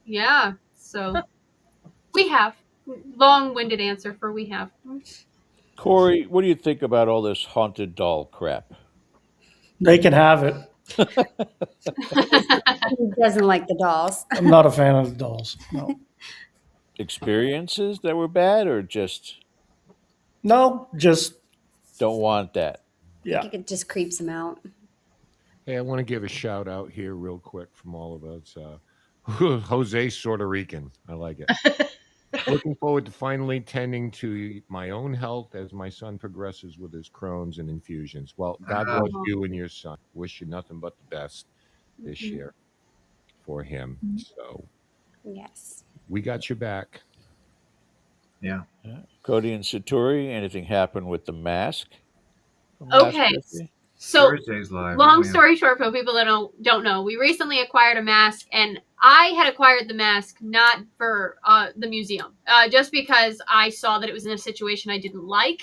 Yeah. So we have long-winded answer for we have. Corey, what do you think about all this haunted doll crap? They can have it. Who doesn't like the dolls? I'm not a fan of the dolls. No. Experiences that were bad, or just No, just don't want that? I yeah. think it just creeps them out. Hey, I want to give a shout out here real quick from all of us. Jose Puerto Rican. I like it. Looking forward to finally tending to my own health as my son progresses with his Crohn's and infusions. Well, God bless you and your son. Wish you nothing but the best this year for him. So Yes. we got your back. Yeah. Cody and Saturi, anything happen with the mask? from last Okay. Thursday? So Thursday's live. long Yeah. story short, for people that don't know, we recently acquired a mask, and I had acquired the mask not for the museum, just because I saw that it was in a situation I didn't like,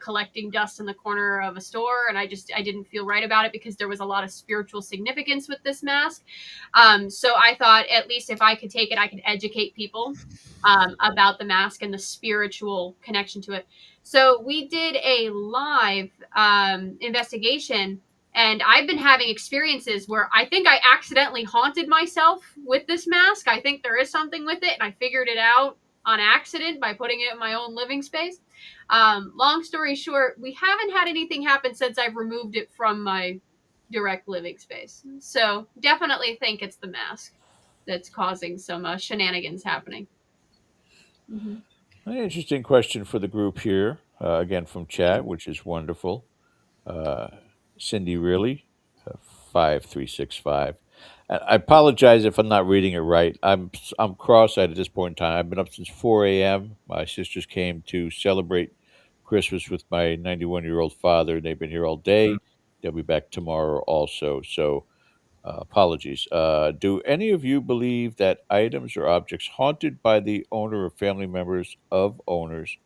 collecting dust in the corner of a store, and I didn't feel right about it because there was a lot of spiritual significance with this mask. So I thought at least if I could take it, I could educate people about the mask and the spiritual connection to it. So we did a live investigation, and I've been having experiences where I think I accidentally haunted myself with this mask. I think there is something with it, and I figured it out on accident by putting it in my own living space. Long story short, we haven't had anything happen since I've removed it from my direct living space. So definitely think it's the mask that's causing some shenanigans happening. An interesting question for the group here, again from chat, which is wonderful. Cindy Really, 5365. I apologize if I'm not reading it right. I'm cross-eyed at this point in time. I've been up since 4 a.m. My sisters came to celebrate Christmas with my 91-year-old father. They've been here all day. They'll be back tomorrow also. So apologies. Do any of you believe that items or objects haunted by the owner or family members of owners,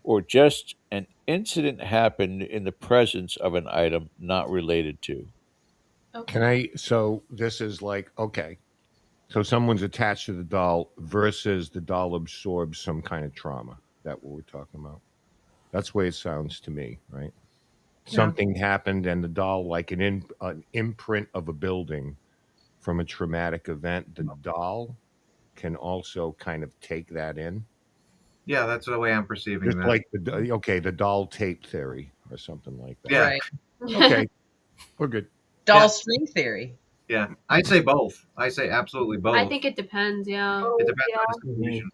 or just an incident happened in the presence of an item not related to? Can I? So this is like, okay. So someone's attached to the doll versus the doll absorbs some kind of trauma. That what we're talking about? That's the way it sounds to me, right? Something happened and the doll, like an imprint of a building from a traumatic event, the doll can also kind of take that in. Yeah, that's the way I'm perceiving Just that. like the doll tape theory or something like that. Yeah. Right. Okay, we're good. Doll string theory. Yeah, I'd say both. I say absolutely both. I think it depends. Yeah. It depends on the situation.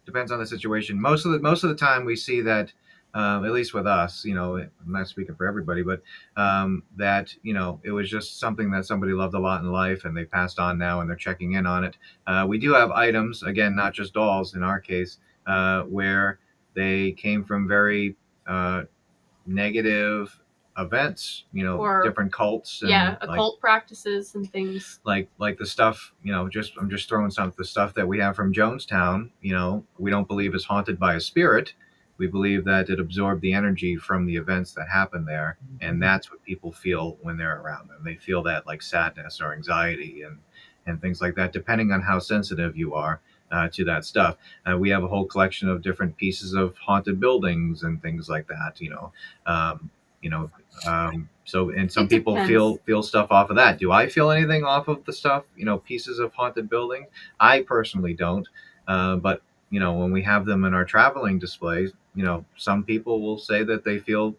Depends on the situation. Most of the time, we see that, at least with us, you know, I'm not speaking for everybody, but that, you know, it was just something that somebody loved a lot in life, and they passed on now, and they're checking in on it. We do have items, again, not just dolls in our case, where they came from very negative events, you know, Or- different cults. And Yeah, like, occult practices and things. like the stuff, you know, I'm just throwing the stuff that we have from Jonestown, you know, we don't believe is haunted by a spirit, We believe that it absorbed the energy from the events that happened there, and that's what people feel when they're around them. They feel that like sadness or anxiety and things like that, depending on how sensitive you are to that stuff. We have a whole collection of different pieces of haunted buildings and things like that. Um, you know, so and some It people depends. feel stuff off of that. Do I feel anything off of the stuff? Pieces of haunted building. I personally don't, but when we have them in our traveling displays, some people will say that they feel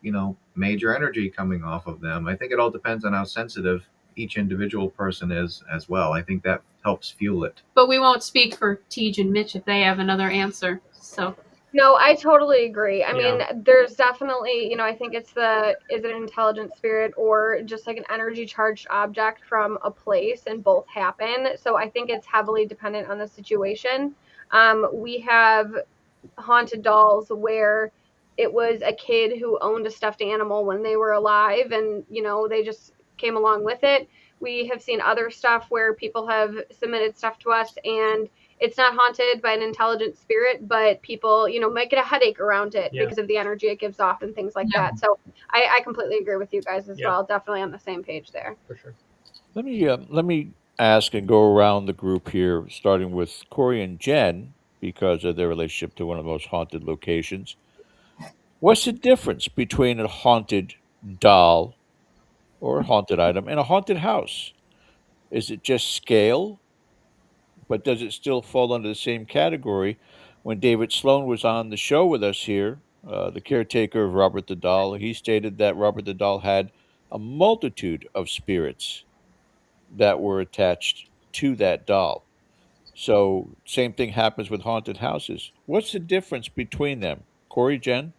major energy coming off of them. I think it all depends on how sensitive each individual person is as well. I think that helps fuel it. But we won't speak for Tej and Mitch if they have another answer. So No, I totally agree. I Yeah. mean, there's definitely, I think it's is it an intelligent spirit or just like an energy charged object from a place, and both happen. So I think it's heavily dependent on the situation. We have haunted dolls where it was a kid who owned a stuffed animal when they were alive, and they just came along with it. We have seen other stuff where people have submitted stuff to us and it's not haunted by an intelligent spirit, but people might get a headache around it Yeah. because of the energy it gives off and things like that. So I completely agree with you guys as Yeah. well. Definitely on the same page there. For sure. Let me ask and go around the group here, starting with Corey and Jen, because of their relationship to one of the most haunted locations. What's the difference between a haunted doll or a haunted item and a haunted house? Is it just scale? But does it still fall under the same category? When David Sloan was on the show with us here, the caretaker of Robert the Doll, he stated that Robert the Doll had a multitude of spirits that were attached to that doll. So, same thing happens with haunted houses. What's the difference between them? Corey, Jen?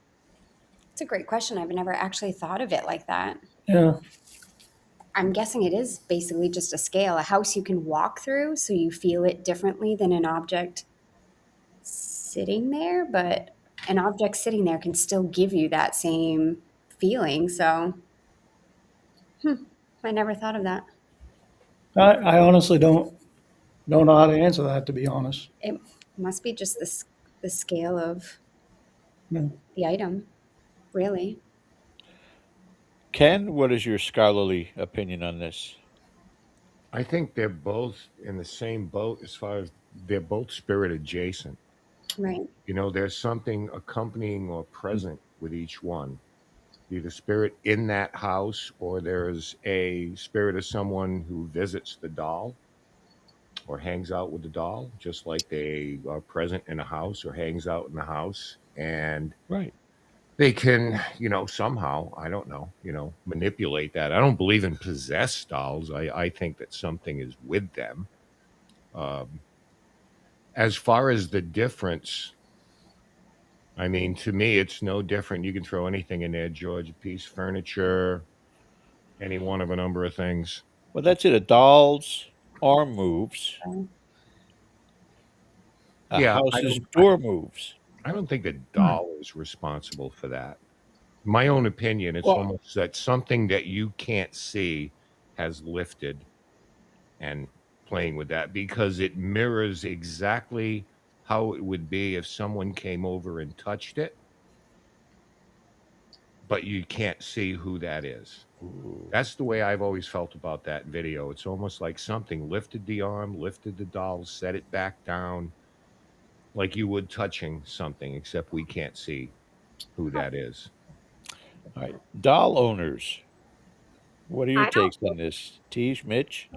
It's a great question. I've never actually thought of it like that. Yeah. I'm guessing it is basically just a scale, a house you can walk through, so you feel it differently than an object sitting there, but an object sitting there can still give you that same feeling. So, I never thought of that. I honestly don't know how to answer that, to be honest. It must be just the scale of Yeah. the item, really. Ken, what is your scholarly opinion on this? I think they're both in the same boat as far as they're both spirit adjacent. Right. There's something accompanying or present with each one, either spirit in that house or there's a spirit of someone who visits the doll or hangs out with the doll, just like they are present in a house or hangs out in the house. And Right. they can, somehow, I don't know, manipulate that. I don't believe in possessed dolls. I think that something is with them. As far as the difference, I mean, to me, it's no different. You can throw anything in there, George, a piece of furniture, any one of a number of things. Well, that's it. A doll's arm moves. A Yeah, house's door moves. I don't think the doll is responsible for that. My own opinion, it's Well- almost that something that you can't see has lifted and playing with that because it mirrors exactly how it would be if someone came over and touched it, but you can't see who that is. That's the way I've always felt about that video. It's almost like something lifted the arm, lifted the doll, set it back down, like you would touching something, except we can't see who that is. All right. Doll owners. What are your I don't- takes on this? Tej, Mitch?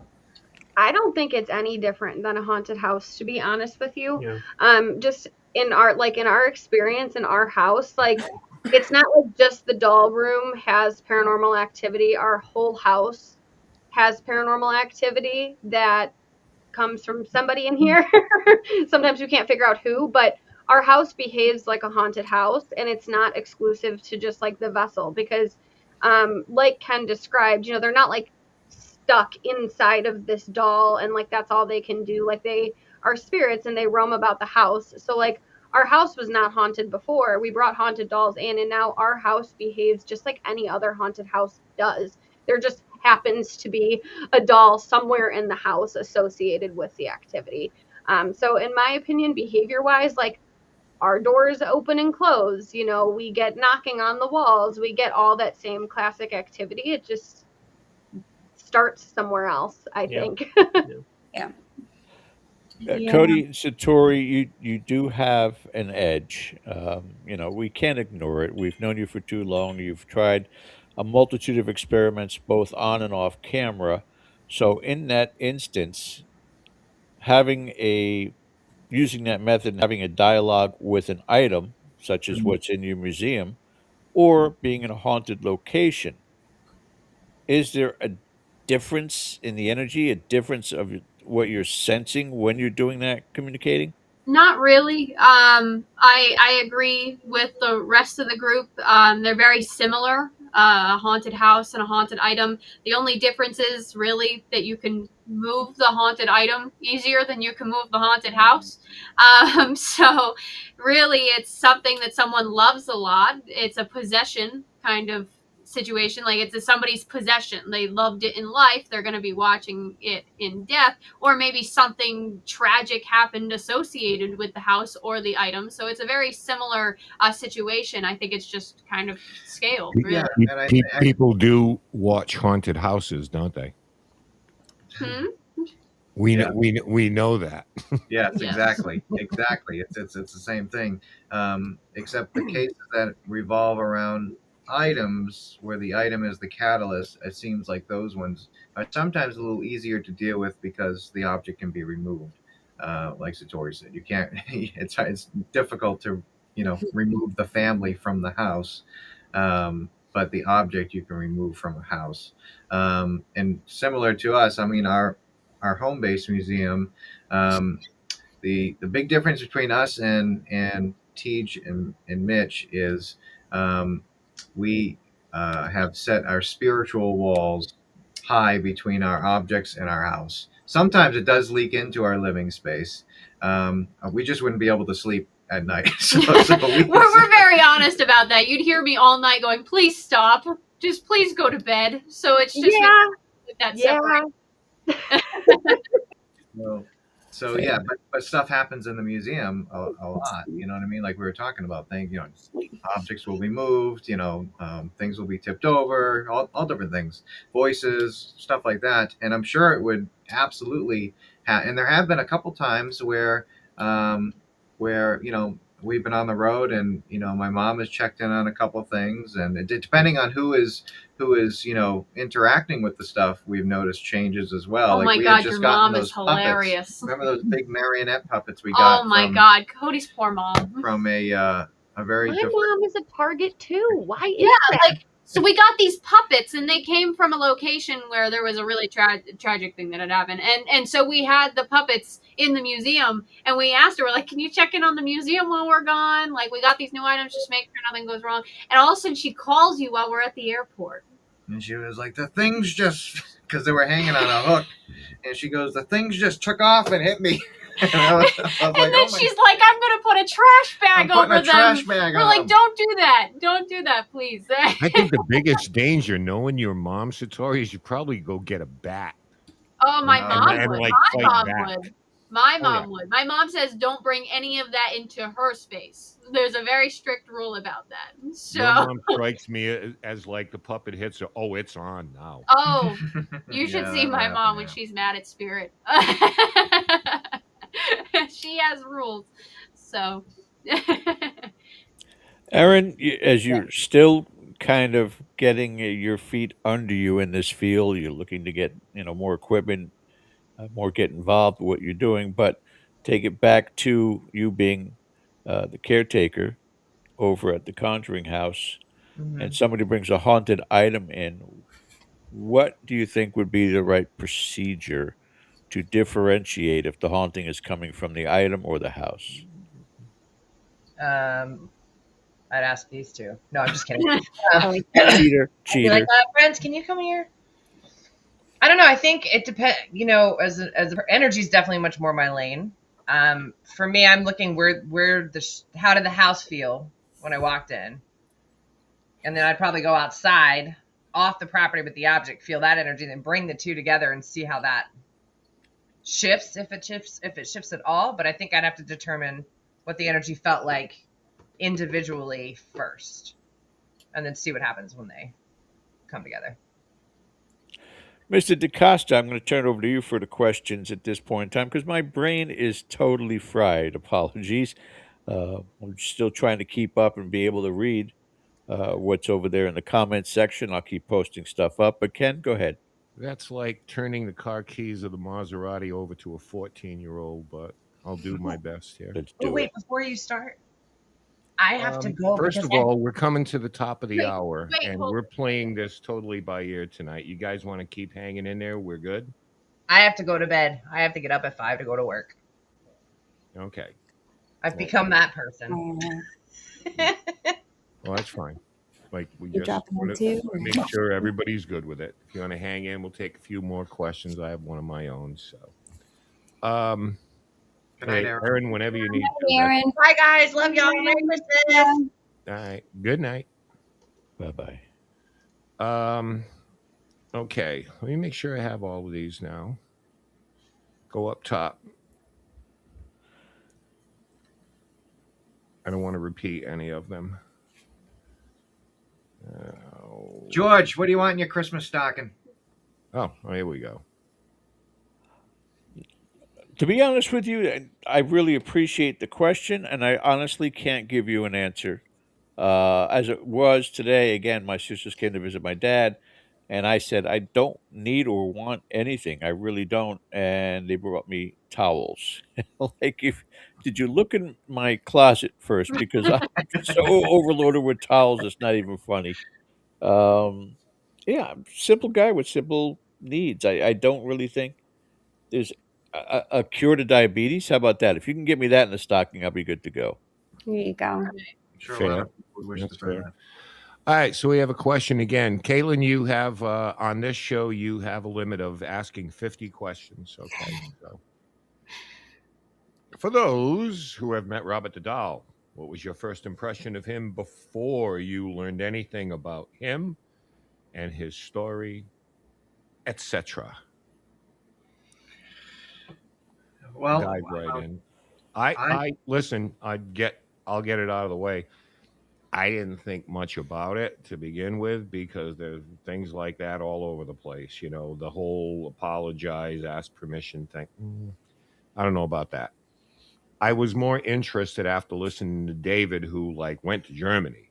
I don't think it's any different than a haunted house, to be honest with you. Yeah. Just in our experience in our house, like it's not like just the doll room has paranormal activity. Our whole house has paranormal activity that comes from somebody in here. Sometimes we can't figure out who, but our house behaves like a haunted house, and it's not exclusive to just like the vessel because like Ken described, they're not like stuck inside of this doll and like that's all they can do. Like they are spirits and they roam about the house. So like our house was not haunted before. We brought haunted dolls in, and now our house behaves just like any other haunted house does. There just happens to be a doll somewhere in the house associated with the activity. So in my opinion, behavior wise, like our doors open and close. You know, we get knocking on the walls. We get all that same classic activity. It just starts somewhere else, I Yeah. think. Yeah. Cody Satori, you do have an edge. You know, we can't ignore it. We've known you for too long. You've tried a multitude of experiments, both on and off camera. So, in that instance, having a using that method and having a dialogue with an item, such as what's in your museum, or being in a haunted location, is there a difference in the energy, a difference of what you're sensing when you're doing that communicating? Not really. I agree with the rest of the group. They're very similar. A haunted house and a haunted item. The only difference is really that you can move the haunted item easier than you can move the haunted house. So really, it's something that someone loves a lot. It's a possession kind of situation. Like it's somebody's possession. They loved it in life. They're going to be watching it in death, or maybe something tragic happened associated with the house or the item. So it's a very similar situation. I think it's just kind of scaled. Really. Yeah, and I People do watch haunted houses, don't they? Hmm? We Yeah. we know that. Yes, Yes. exactly. It's the same thing. Except the cases that revolve around items where the item is the catalyst, it seems like those ones are sometimes a little easier to deal with because the object can be removed. Like Satori said, you can't. It's difficult to remove the family from the house, but the object you can remove from a house. And similar to us, I mean our home base museum. The big difference between us and Tej and Mitch is we have set our spiritual walls high between our objects and our house. Sometimes it does leak into our living space. We just wouldn't be able to sleep at night. We're very honest about that. You'd hear me all night going, "Please stop. Just please go to bed." So it's just that separate. So yeah, but stuff happens in the museum a lot. You know what I mean? Like we were talking about things. Objects will be moved. Things will be tipped over. All different things, voices, stuff like that. And I'm sure it would absolutely. And there have been a couple times where we've been on the road and my mom has checked in on a couple things, and depending on who is interacting with the stuff, we've noticed changes as well. Oh like my we God, had just your gotten mom those is hilarious. puppets. Remember those big marionette puppets we got? Oh my God, Cody's poor mom. From a very My different. mom is a target too. Why is Yeah, that? like so we got these puppets and they came from a location where there was a really tragic thing that had happened. And so we had the puppets in the museum and we asked her, we're like, "Can you check in on the museum while we're gone? Like we got these new items, just make sure nothing goes wrong." And all of a sudden she calls you while we're at the airport. And she was like, "The things just," because they were hanging on a hook, and she goes, "The things just took off and hit me." And I was And like, then she's like, "I'm gonna put a trash bag I'm putting over a trash them." bag We're on like, them. "Don't do that. Don't do that, please." I think the biggest danger, knowing your mom, Satori, is you probably go get a bat. Oh, my mom and, would. like, My fight mom back. would. My Oh, yeah. mom would. My mom says don't bring any of that into her space. There's a very strict rule about that. So, Your mom strikes me as like the puppet hits her. Oh, it's on now. oh, you should Yeah, see that my would mom happen, when yeah. she's mad at Spirit. She has rules. So, Aaron, as you're still kind of getting your feet under you in this field, you're looking to get more equipment, more get involved with what you're doing, but take it back to you being the caretaker over at the Conjuring House, and somebody brings a haunted item in. What do you think would be the right procedure to differentiate if the haunting is coming from the item or the house? I'd ask these two. No, I'm just kidding. Cheater, I'd be like, cheater. friends, can you come here? I don't know. I think it depends. As energy is definitely much more my lane. For me, I'm looking how did the house feel when I walked in, and then I'd probably go outside, off the property with the object, feel that energy, then bring the two together and see how that shifts, if it shifts at all. But I think I'd have to determine what the energy felt like individually first, and then see what happens when they come together. Mr. DaCosta, I'm going to turn it over to you for the questions at this point in time because my brain is totally fried. Apologies. I'm still trying to keep up and be able to read what's over there in the comments section. I'll keep posting stuff up. But Ken, go ahead. That's like turning the car keys of the Maserati over to a 14-year-old, but I'll do my best here. Let's Oh, do wait, it. before you start, I have to go. First because of all, we're coming to the top of the Wait, hour, wait, and hold we're playing this totally by ear tonight. You guys want to keep hanging in there? We're good? I have to go to bed. I have to get up at 5 to go to work. Okay. I've Well- become that person. Well, that's fine. Like, we You're just dropping want them to too? make sure everybody's good with it. If you want to hang in, we'll take a few more questions. I have one of my own, so. Good night, Hey, Aaron. Aaron, whenever you need to. Aaron. Bye, guys. Love y'all. Merry Christmas. All right. Good night. Bye-bye. Okay. Let me make sure I have all of these now. Go up top. I don't want to repeat any of them. George, what do you want in your Christmas stocking? Oh, here we go. To be honest with you, I really appreciate the question, and I honestly can't give you an answer. As it was today, again, my sisters came to visit my dad, and I said, I don't need or want anything. I really don't. And they brought me towels. Like, did you look in my closet first? Because I'm so overloaded with towels, it's not even funny. Yeah, I'm a simple guy with simple needs. I don't really think there's a cure to diabetes. How about that? If you can get me that in the stocking, I'll be good to go. Here you go. I'm sure a Fair. lot of people would wish That's to say fair. that. All right, so we have a question again. Caitlin, you have on this show, you have a limit of asking 50 questions. Okay. So for those who have met Robert the Doll, what was your first impression of him before you learned anything about him and his story, etc.? Well, Dive right in. I listen, I'll get it out of the way. I didn't think much about it to begin with because there's things like that all over the place. You know, the whole apologize, ask permission thing. I don't know about that. I was more interested after listening to David, who like went to Germany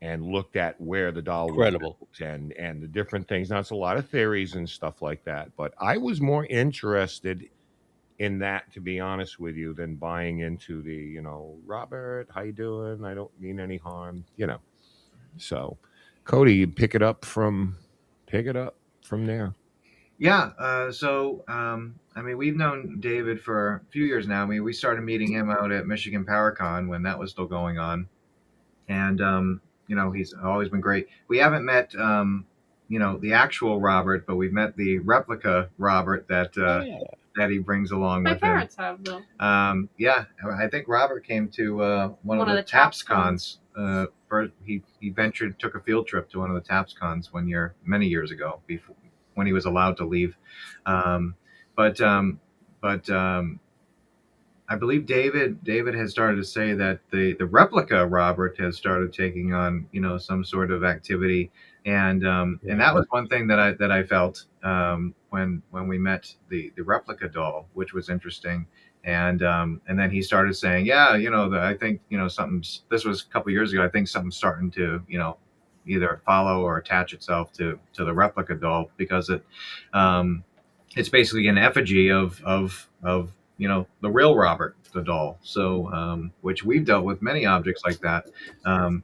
and looked at where the doll was Incredible. built and the different things. Now, it's a lot of theories and stuff like that, but I was more interested in that, to be honest with you, than buying into the, you know, Robert, how you doing? I don't mean any harm, you know. So, Cody, you pick it up from there. yeah. I mean, we've known David for a few years now. I mean, we started meeting him out at Michigan PowerCon when that was still going on. And, you know, he's always been great. We haven't met, you know, the actual Robert, but we've met the replica Robert that that he brings along My with him. parents have, though. Yeah, I think Robert came to one of the TAPSCons. He took a field trip to one of the TAPSCons many years ago, before when he was allowed to leave. But I believe David has started to say that the replica Robert has started taking on, you know, some sort of activity, and that was one thing that I felt when we met the replica doll, which was interesting. And then he started saying, yeah, you know, I think, you know, this was a couple years ago. I think something's starting to, you know, either follow or attach itself to the replica doll, because it's basically an effigy of you know, the real Robert the doll. So which we've dealt with many objects like that,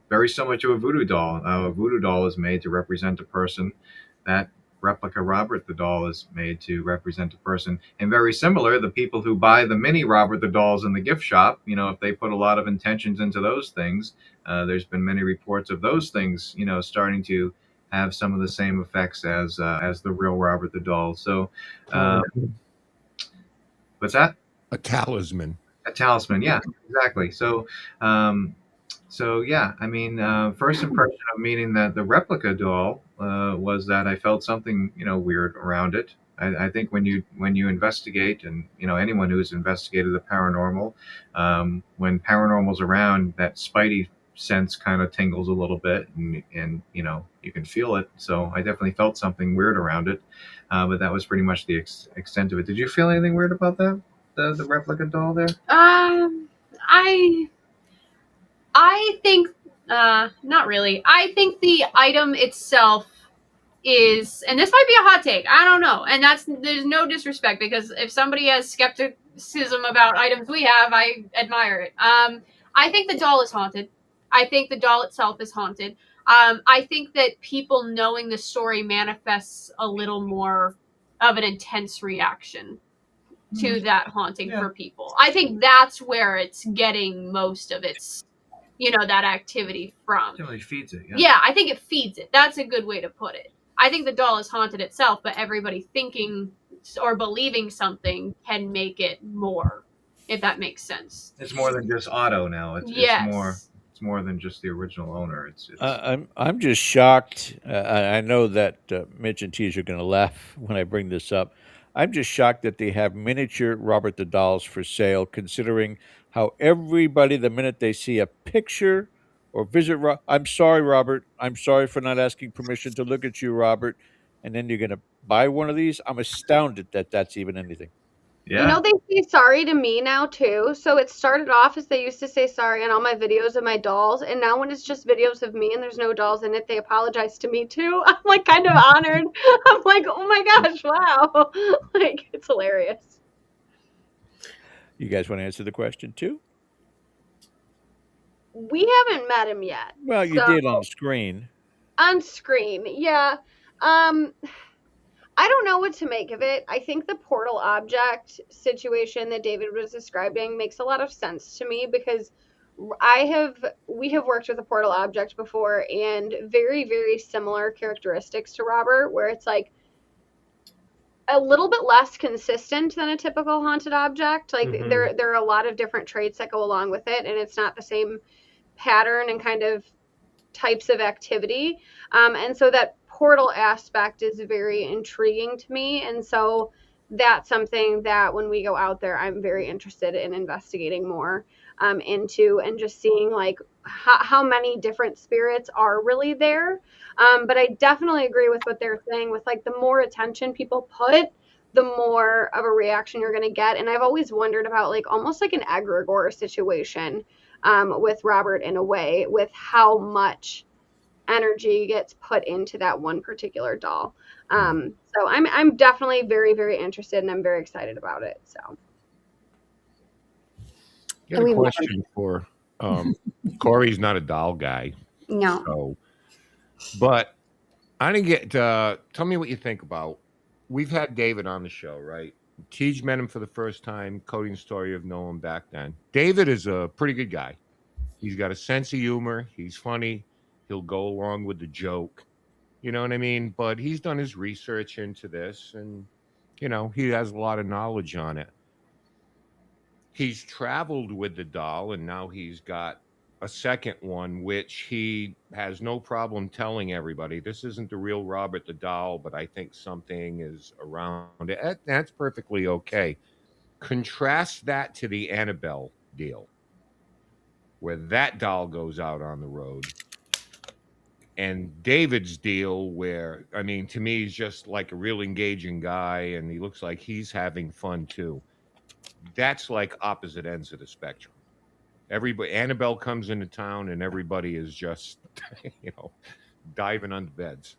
very similar to a voodoo doll. A voodoo doll is made to represent a person. That replica Robert the doll is made to represent a person. And very similar, the people who buy the mini Robert the dolls in the gift shop, you know, if they put a lot of intentions into those things, there's been many reports of those things, you know, starting to have some of the same effects as the real Robert the doll. So what's that? A talisman. A talisman, yeah, exactly. So yeah, I mean, first impression of meeting the replica doll was that I felt something, you know, weird around it. I think when you investigate, and anyone who's investigated the paranormal, when paranormal's around, that spidey sense kind of tingles a little bit, and you can feel it. So I definitely felt something weird around it, but that was pretty much the extent of it. Did you feel anything weird about that? The replica doll there? I think not really. I think the item itself is, and this might be a hot take, I don't know, and there's no disrespect, because if somebody has skepticism about items we have, I admire it. I think the doll is haunted. I think the doll itself is haunted. I think that people knowing the story manifests a little more of an intense reaction to that haunting for people. I think that's where it's getting most of its, that activity from. It really feeds it. Yeah, I think it feeds it. That's a good way to put it. I think the doll is haunted itself, but everybody thinking or believing something can make it more, if that makes sense. It's more than just Otto now. Yes. It's more than just the original owner. It's I'm just shocked. I know that Mitch and Tease are going to laugh when I bring this up. I'm just shocked that they have miniature Robert the Dolls for sale, considering how everybody, the minute they see a picture or visit, I'm sorry, Robert. I'm sorry for not asking permission to look at you, Robert. And then you're going to buy one of these. I'm astounded that that's even anything. yeah. They say sorry to me now too. So it started off as they used to say sorry on all my videos of my dolls, and now when it's just videos of me and there's no dolls in it, they apologize to me too. I'm like kind of honored. I'm like, oh my gosh, wow. Like, it's hilarious. You guys want to answer the question too? We haven't met him yet. Well, you did on screen. On screen, yeah. I don't know what to make of it. I think the portal object situation that David was describing makes a lot of sense to me, because we have worked with a portal object before, and very, very similar characteristics to Robert, where it's like a little bit less consistent than a typical haunted object. Like there are a lot of different traits that go along with it, and it's not the same pattern and kind of types of activity. And so that portal aspect is very intriguing to me. And so that's something that when we go out there, I'm very interested in investigating more into, and just seeing like how many different spirits are really there. But I definitely agree with what they're saying with like the more attention people put, the more of a reaction you're going to get. And I've always wondered about like almost like an egregore situation with Robert in a way, with how much energy gets put into that one particular doll. So I'm definitely very, very interested, and I'm very excited about it. So I got a question for Corey's not a doll guy. No. So, but I didn't get tell me what you think about, we've had David on the show, right? Tej met him for the first time, Cody and Story have known him back then. David is a pretty good guy. He's got a sense of humor. He's funny. He'll go along with the joke. You know what I mean? But he's done his research into this, and, he has a lot of knowledge on it. He's traveled with the doll, and now he's got a second one, which he has no problem telling everybody, this isn't the real Robert the doll, but I think something is around it. That's perfectly okay. Contrast that to the Annabelle deal, where that doll goes out on the road, and David's deal, where, I mean, to me, he's just like a real engaging guy, and he looks like he's having fun too. That's like opposite ends of the spectrum. Everybody, Annabelle comes into town, and everybody is just, diving under beds.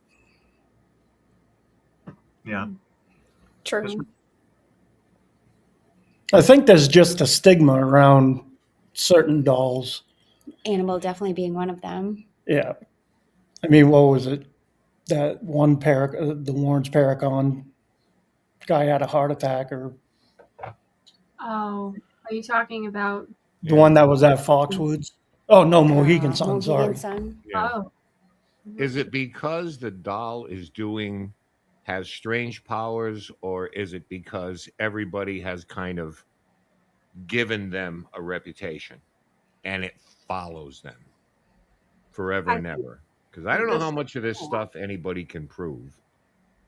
Yeah. True. I think there's just a stigma around certain dolls. Annabelle definitely being one of them. Yeah. I mean, what was it? That one the Lawrence Paracon guy had a heart attack, or Oh, are you talking about? the one that was at Foxwoods? Oh, no, Mohegan Sun, Mohegan sorry. Sun. Yeah. Oh, Is it because the doll has strange powers, or is it because everybody has kind of given them a reputation and it follows them forever and ever? Because I don't know how much of this stuff anybody can prove.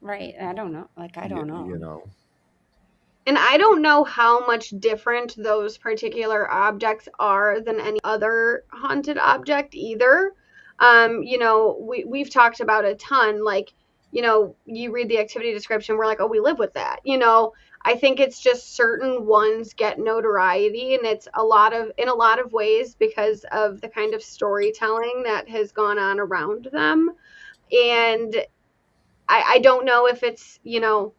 Right. I don't know. Like, I don't know. You know, And I don't know how much different those particular objects are than any other haunted object either. You know, we've talked about a ton, like, you know, you read the activity description, we're like, oh, we live with that. You know, I think it's just certain ones get notoriety, and it's in a lot of ways because of the kind of storytelling that has gone on around them. And I don't know if it's, you know,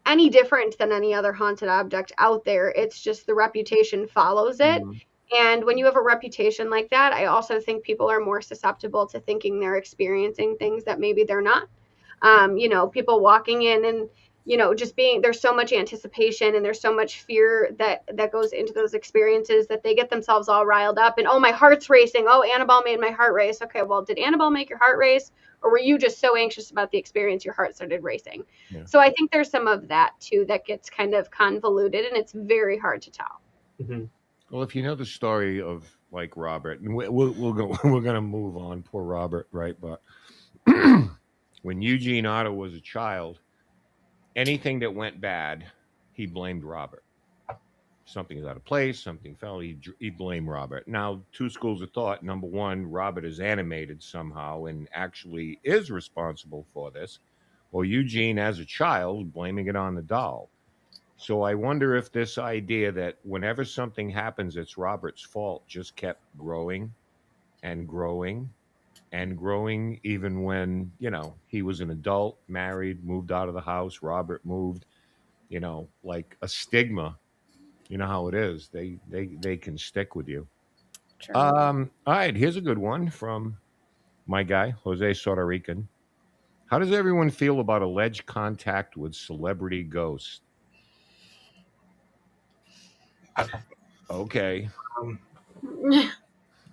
any different than any other haunted object out there. It's just the reputation follows it. Mhm. And when you have a reputation like that, I also think people are more susceptible to thinking they're experiencing things that maybe they're not. You know, people walking in and, you know, just being, there's so much anticipation and there's so much fear that goes into those experiences that they get themselves all riled up and, oh, my heart's racing. Oh, Annabelle made my heart race. Okay, well, did Annabelle make your heart race? Or were you just so anxious about the experience your heart started racing? Yeah. So I think there's some of that too that gets kind of convoluted and it's very hard to tell. Mm-hmm. Well, if you know the story of like Robert, and we'll go, we're gonna move on. Poor Robert, right? But when Eugene Otto was a child, anything that went bad, he blamed Robert. Something is out of place, something fell, he blamed Robert. Now, two schools of thought. Number one, Robert is animated somehow and actually is responsible for this. Or Eugene, as a child, blaming it on the doll. So I wonder if this idea that whenever something happens, it's Robert's fault just kept growing and growing and growing, even when, you know, he was an adult, married, moved out of the house, Robert moved, you know, like a stigma. You know how it is. They can stick with you. True. All right, here's a good one from my guy, Jose Puerto Rican. How does everyone feel about alleged contact with celebrity ghosts? Okay.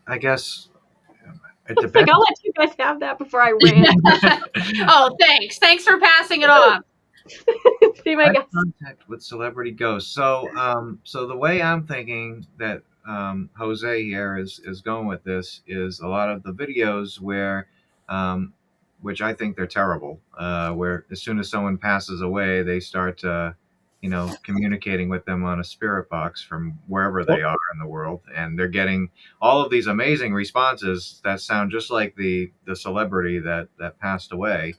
I guess it It's like, depends. I'll let you guys have that before I rant. Oh, thanks for passing it on. Be my guest. Contact with celebrity ghosts. So, so the way I'm thinking that Jose here is going with this is a lot of the videos where, which I think they're terrible, where as soon as someone passes away, they start, you know, communicating with them on a spirit box from wherever they are in the world, and they're getting all of these amazing responses that sound just like the celebrity that passed away.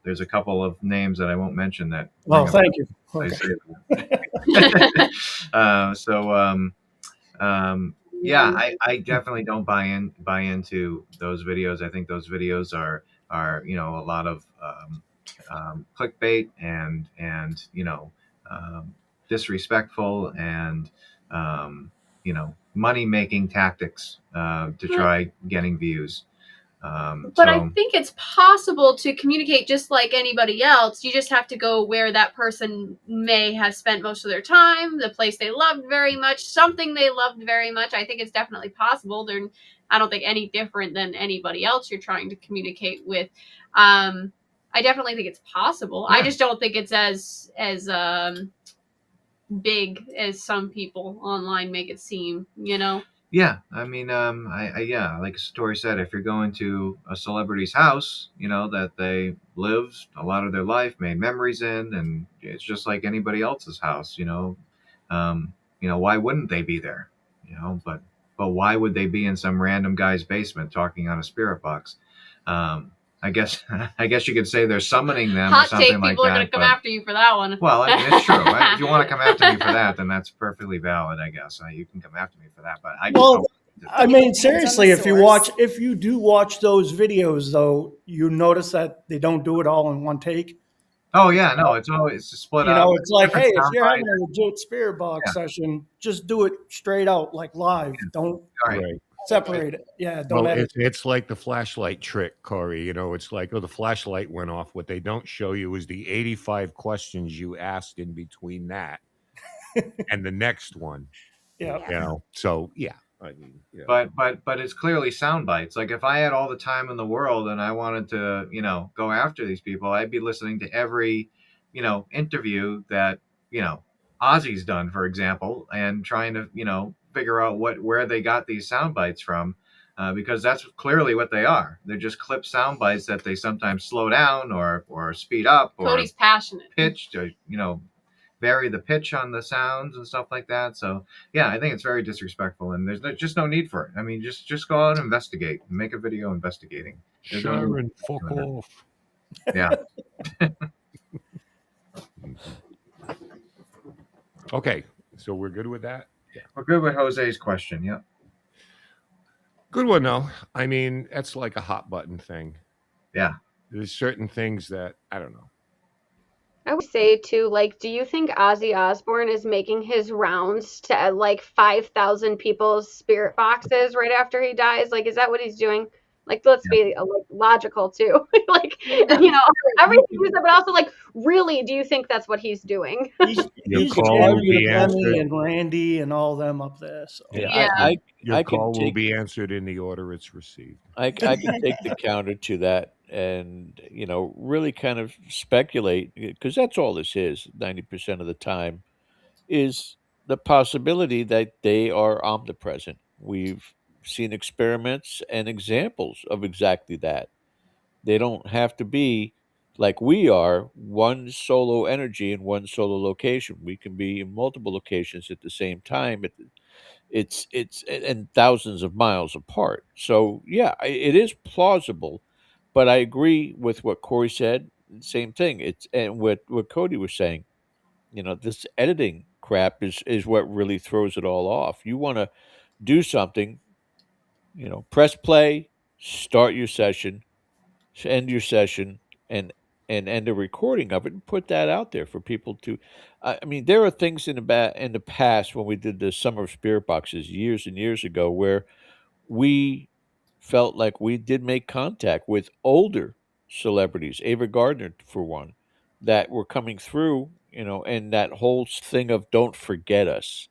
There's a couple of names that I won't mention that. Well, thank you. I Okay. say that. Yeah, I definitely don't buy into those videos. I think those videos are you know, a lot of clickbait and you know, disrespectful and you know, money making tactics to try getting views. But I think it's possible to communicate just like anybody else. You just have to go where that person may have spent most of their time, the place they loved very much, something they loved very much. I think it's definitely possible. They're, I don't think, any different than anybody else you're trying to communicate with. I definitely think it's possible. Yeah. I just don't think it's as big as some people online make it seem, you know? Yeah, I mean, yeah, like Tori said, if you're going to a celebrity's house, you know, that they lived a lot of their life, made memories in, and it's just like anybody else's house, you know, why wouldn't they be there, you know? But why would they be in some random guy's basement talking on a spirit box? I guess you could say they're summoning them or Hot something take, like people are going that. to come but- after you for that one. Well, I mean, it's true. Right? If you want to come after me for that, then that's perfectly valid, I guess. You can come after me for that, but I just Well, don't. I mean, Depends on the seriously, source. if you do watch those videos, though, you notice that they don't do it all in one take. Oh yeah, no, it's always split You up. know, it's like, different hey, if sound you're having bites. a legit spirit box Yeah. session, just do it straight out, like live. Don't Right. Right. separate it. Yeah, don't Well, edit. it's like the flashlight trick, Corey. You know, it's like, oh, the flashlight went off. What they don't show you is the 85 questions you asked in between that and the next one. Yeah. You know, so yeah. I mean, yeah. But it's clearly sound bites. Like if I had all the time in the world and I wanted to, you know, go after these people, I'd be listening to every, you know, interview that, you know, Ozzy's done, for example, and trying to, you know, figure out where they got these sound bites from. because that's clearly what they are. They're just clip sound bites that they sometimes slow down or speed up or Cody's passionate. pitch to, vary the pitch on the sounds and stuff like that. So yeah, I think it's very disrespectful, and there's just no need for it. I mean, just go out and investigate, make a video investigating. There's no need Sharon, fuck for that. off. Yeah. Okay, so we're good with that? Yeah. We're good with Jose's question. Yep. Good one, though. I mean, that's like a hot button thing. Yeah. There's certain things that, I don't know. I would say too, like, do you think Ozzy Osbourne is making his rounds to like 5,000 people's spirit boxes right after he dies? Like, is that what he's doing? Like, let's be like logical too. Like, everything was, but also like, really, do you think that's what he's doing? He's jamming with Lemmy and Randy and all them up there. So. Yeah, Your call will be answered in the order it's received. I can take the counter to that and, really kind of speculate, because that's all this is 90% of the time, is the possibility that they are omnipresent. We've seen experiments and examples of exactly that. They don't have to be like we are, one solo energy in one solo location. We can be in multiple locations at the same time. It's and thousands of miles apart. So yeah, it is plausible, but I agree with what Corey said. Same thing. It's and what Cody was saying. This editing crap is what really throws it all off. You want to do something, press play, start your session, end your session, and end a recording of it and put that out there for people to. I mean, there are things in the past when we did the Summer of Spirit Boxes years and years ago where we felt like we did make contact with older celebrities, Ava Gardner for one, that were coming through, and that whole thing of don't forget us.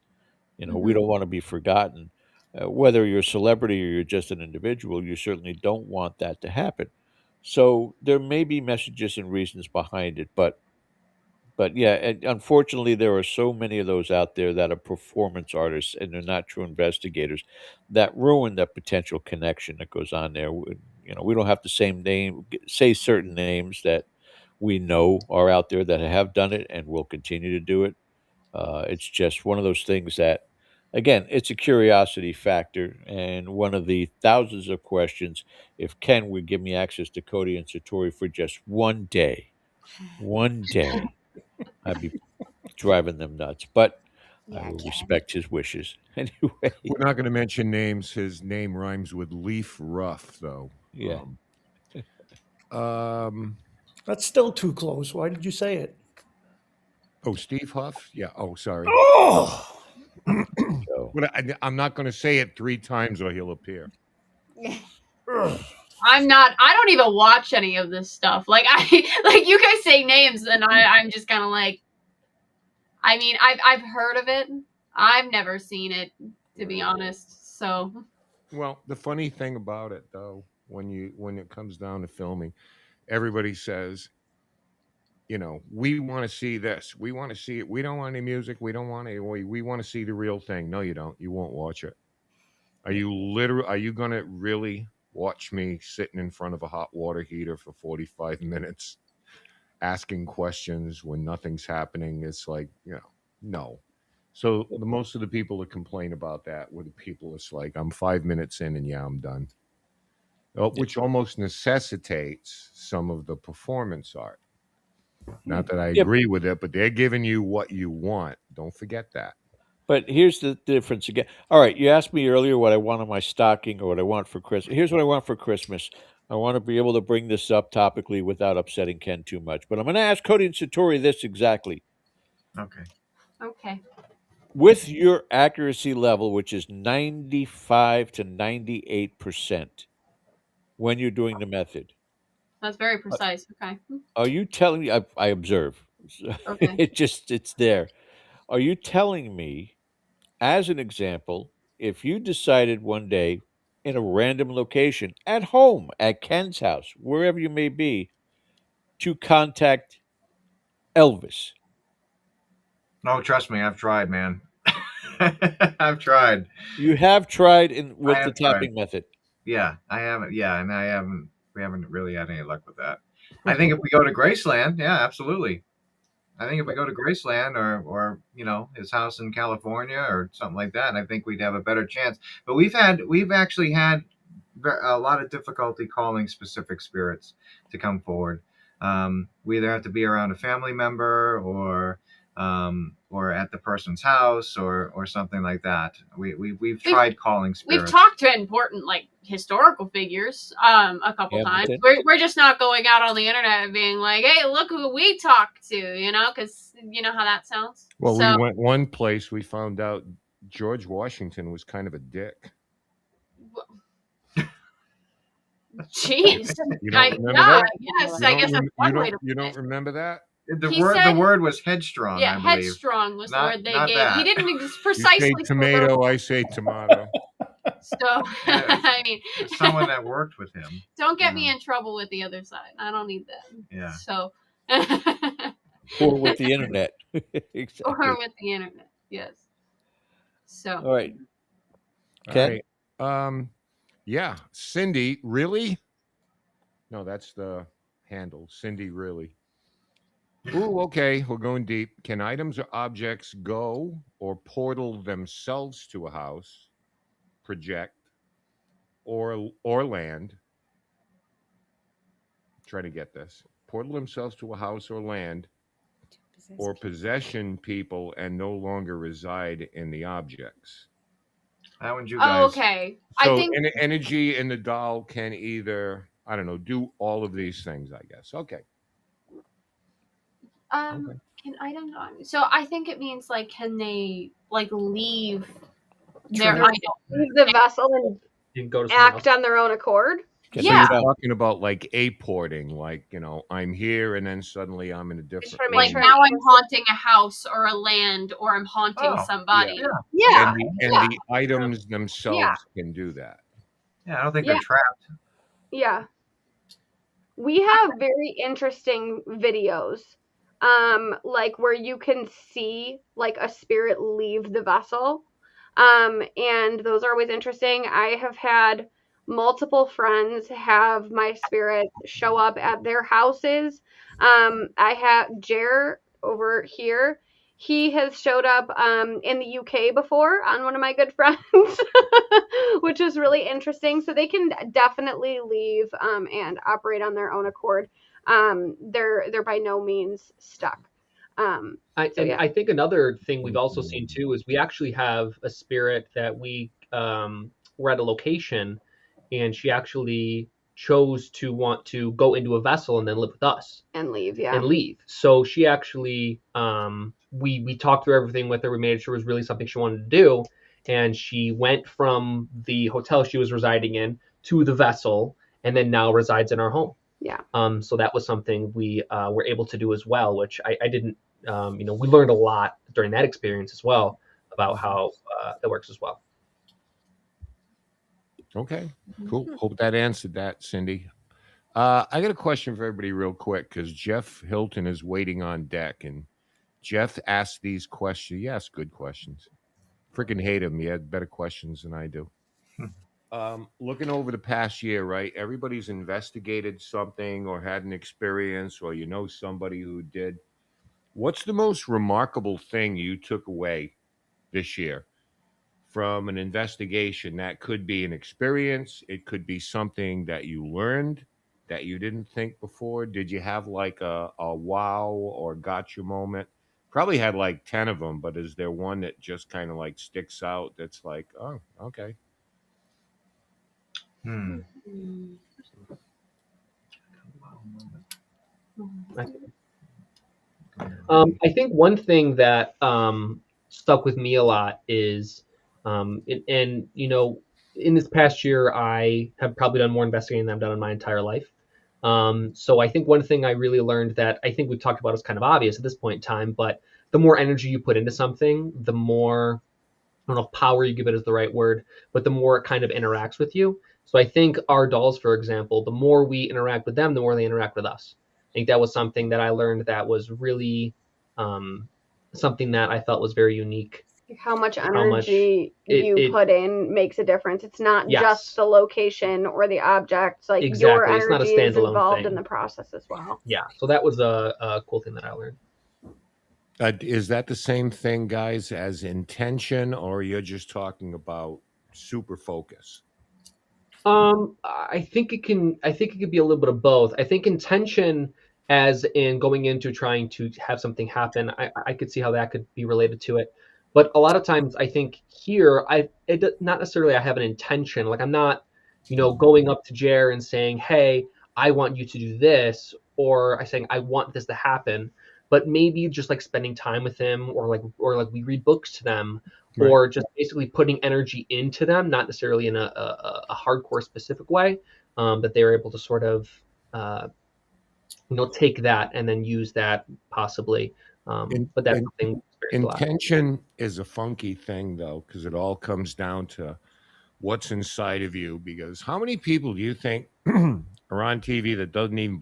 We don't want to be forgotten. Whether you're a celebrity or you're just an individual, you certainly don't want that to happen. So there may be messages and reasons behind it, but yeah, and unfortunately, there are so many of those out there that are performance artists and they're not true investigators that ruin that potential connection that goes on there. We don't have to say certain names that we know are out there that have done it and will continue to do it. It's just one of those things that, again, it's a curiosity factor. And one of the thousands of questions, if Ken would give me access to Cody and Satori for just one day, I'd be driving them nuts. But I will respect his wishes. Anyway. We're not going to mention names. His name rhymes with Leaf Rough, though. Yeah. That's still too close. Why did you say it? Oh, Steve Huff? Yeah. Oh, sorry. Oh! But I'm not going to say it 3 times or he'll appear. I don't even watch any of this stuff. Like you guys say names and I'm just kind of like, I mean, I've heard of it. I've never seen it, to be honest. So. Well, the funny thing about it, though, when it comes down to filming, everybody says, we want to see this. We want to see it. We don't want any music. We don't want we want to see the real thing. No, you don't. You won't watch it. Are you going to really watch me sitting in front of a hot water heater for 45 minutes asking questions when nothing's happening? It's like, no. So most of the people that complain about that were the people it's like, I'm 5 minutes in and I'm done. Which almost necessitates some of the performance art. Not that I agree with it, but they're giving you what you want. Don't forget that. But here's the difference again. All right, you asked me earlier what I want on my stocking or what I want for Christmas. Here's what I want for Christmas. I want to be able to bring this up topically without upsetting Ken too much. But I'm going to ask Cody and Satori this exactly. Okay. With your accuracy level, which is 95 to 98% when you're doing the method. That's very precise. Okay. Are you telling me, I observe. Okay. It's there. Are you telling me, as an example, if you decided one day in a random location, at home, at Ken's house, wherever you may be, to contact Elvis? No, trust me, I've tried, man. I've tried. You have tried with the tapping method? Yeah, I haven't. Yeah, and I haven't. We haven't really had any luck with that. I think if we go to Graceland, yeah, absolutely. I think if we go to Graceland or his house in California or something like that, I think we'd have a better chance. But we've actually had a lot of difficulty calling specific spirits to come forward. We either have to be around a family member or at the person's house or something like that. We've tried calling spirits. We've talked to important like historical figures a couple times. We're just not going out on the internet and being like, hey, look who we talked to, because you know how that sounds. Well, we went one place, we found out George Washington was kind of a dick. Jeez. You don't remember that? Yes, I guess that's one way to put it. You don't remember that? The word was headstrong. Yeah, I believe. headstrong was the Not- word they not gave. that. He didn't precisely. You say tomato, I say tomato. So I mean, Someone that worked with him. don't get me in trouble with the other side. I don't need that. Yeah. So. Or with the internet. Exactly. Or with the internet, yes. So. All right. All Ken? right. Yeah, Cindy, really? No, that's the handle. Cindy, really. Ooh, okay, we're going deep. Can items or objects go or portal themselves to a house, project, or land? Try to get this. Portal themselves to a house or land, or possession people and no longer reside in the objects. That one's you guys. Oh, okay. So I think energy in the doll can either, I don't know, do all of these things, I guess. Okay. can items on? So I think it means like, can they like leave their Leave the vessel and You go to act on their own accord. So Yeah. you're talking about like apporting, like, I'm here and then suddenly I'm in a different trying to Like sure. now I'm haunting a house or a land or I'm haunting Oh, somebody. Yeah. And the items themselves Yeah. can do that. Yeah, I don't think Yeah. they're trapped. Yeah. We have very interesting videos, like where you can see like a spirit leave the vessel. And those are always interesting. I have had multiple friends have my spirit show up at their houses. I have Jer over here. He has showed up in the UK before on one of my good friends, which is really interesting. So they can definitely leave and operate on their own accord. They're by no means stuck. I think another thing we've also seen too is we actually have a spirit that we were at a location, and she actually chose to want to go into a vessel and then live with us And leave, yeah. and leave. So she actually, we talked through everything with her. We made sure it was really something she wanted to do, and she went from the hotel she was residing in to the vessel, and then now resides in our home. Yeah. So that was something we were able to do as well, which I didn't. We learned a lot during that experience as well about how it works as well. Okay, cool. Hope that answered that, Cindy. I got a question for everybody real quick because Jeff Hilton is waiting on deck, and Jeff asked these questions. He asked good questions. Freaking hate him. He had better questions than I do. Looking over the past year, right? Everybody's investigated something or had an experience, or somebody who did. What's the most remarkable thing you took away this year from an investigation? That could be an experience. It could be something that you learned that you didn't think before. Did you have like a wow or gotcha moment? Probably had like 10 of them, but is there one that just kind of like sticks out that's like, oh, okay. I think one thing that stuck with me a lot is, in this past year, I have probably done more investigating than I've done in my entire life. So I think one thing I really learned that I think we've talked about is kind of obvious at this point in time, but the more energy you put into something, the more, I don't know if power you give it is the right word, but the more it kind of interacts with you. So I think our dolls, for example, the more we interact with them, the more they interact with us. I think that was something that I learned that was really something that I felt was very unique How much how much energy you it put in makes a difference. It's not yes, just the location or the object. Like your exactly. It's not a energy is standalone involved in thing. the process as well. Yeah, so that was a cool thing that I learned. Is that the same thing, guys, as intention, or you're just talking about super focus? I think it can. I think it could be a little bit of both. I think intention, as in going into trying to have something happen, I could see how that could be related to it. But a lot of times, I think here, not necessarily I have an intention. Like I'm not, going up to Jer and saying, "Hey, I want you to do this," or I saying, "I want this to happen." But maybe just like spending time with him, or like we read books to them, Right. or just basically putting energy into them, not necessarily in a hardcore specific way, that they were able to sort of, take that and then use that possibly. In, But that's in, something we experienced a lot. intention is a funky thing, though, because it all comes down to what's inside of you. Because how many people do you think are on TV that doesn't even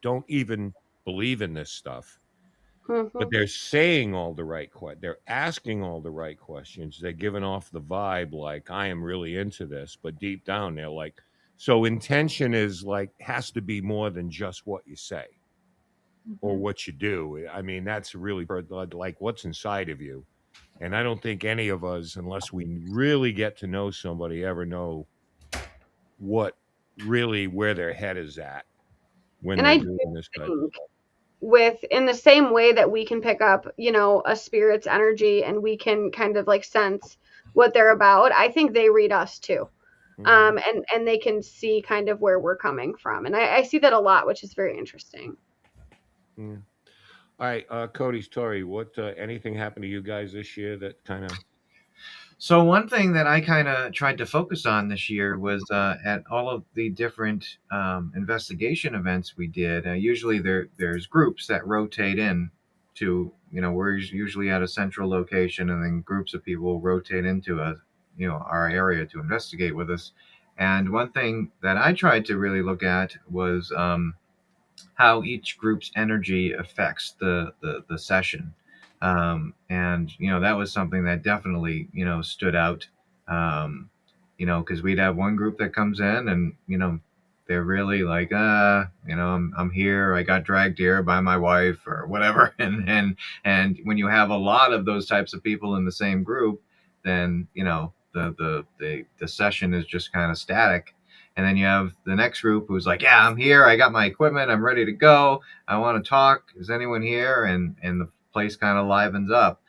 don't even believe in this stuff? But they're saying all the right they're asking all the right questions. They're giving off the vibe like I am really into this, but deep down they're like, so intention is like has to be more than just what you say or what you do. I mean, that's really like what's inside of you. And I don't think any of us, unless we really get to know somebody, ever know what really where their head is at when And they're I doing this type of think stuff. in the same way that we can pick up, a spirit's energy and we can kind of like sense what they're about, I think they read us too. And they can see kind of where we're coming from. And I see that a lot, which is very interesting. Yeah. All right, Cody, Story, what anything happened to you guys this year that kind of? So one thing that I kind of tried to focus on this year was at all of the different investigation events we did. Usually there's groups that rotate in to, we're usually at a central location, and then groups of people rotate into our area to investigate with us. And one thing that I tried to really look at was how each group's energy affects the session. And that was something that definitely stood out. Because we'd have one group that comes in and they're really like I'm here, I got dragged here by my wife or whatever. And when you have a lot of those types of people in the same group, then the session is just kind of static. And then you have the next group who's like, yeah, I'm here, I got my equipment, I'm ready to go, I want to talk, is anyone here? And the place kind of livens up.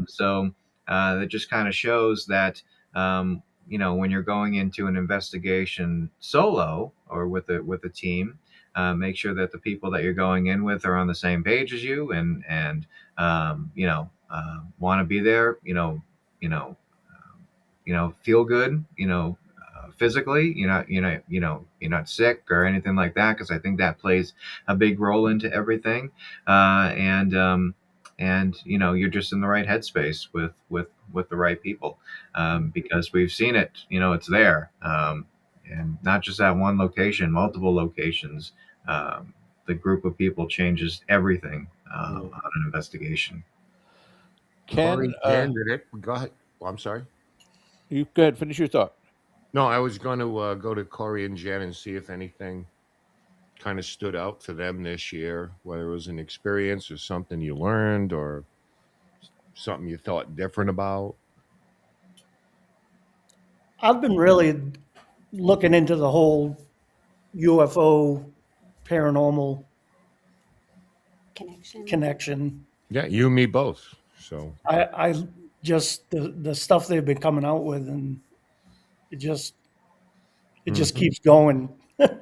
So that just kind of shows that when you're going into an investigation solo or with a team, make sure that the people that you're going in with are on the same page as you and want to be there, feel good, physically, you're not sick or anything like that, because I think that plays a big role into everything. And you're just in the right headspace with the right people, because we've seen it. It's there, and not just at one location, multiple locations. The group of people changes everything on an investigation. Corey, Jen, did it? Go ahead. Well, I'm sorry. You go ahead, finish your thought. No, I was going to go to Corey and Jen and see if anything kind of stood out for them this year, whether it was an experience or something you learned or something you thought different about. I've been really looking into the whole UFO paranormal connection. Yeah, you and me both. So I just the stuff they've been coming out with, and it just keeps going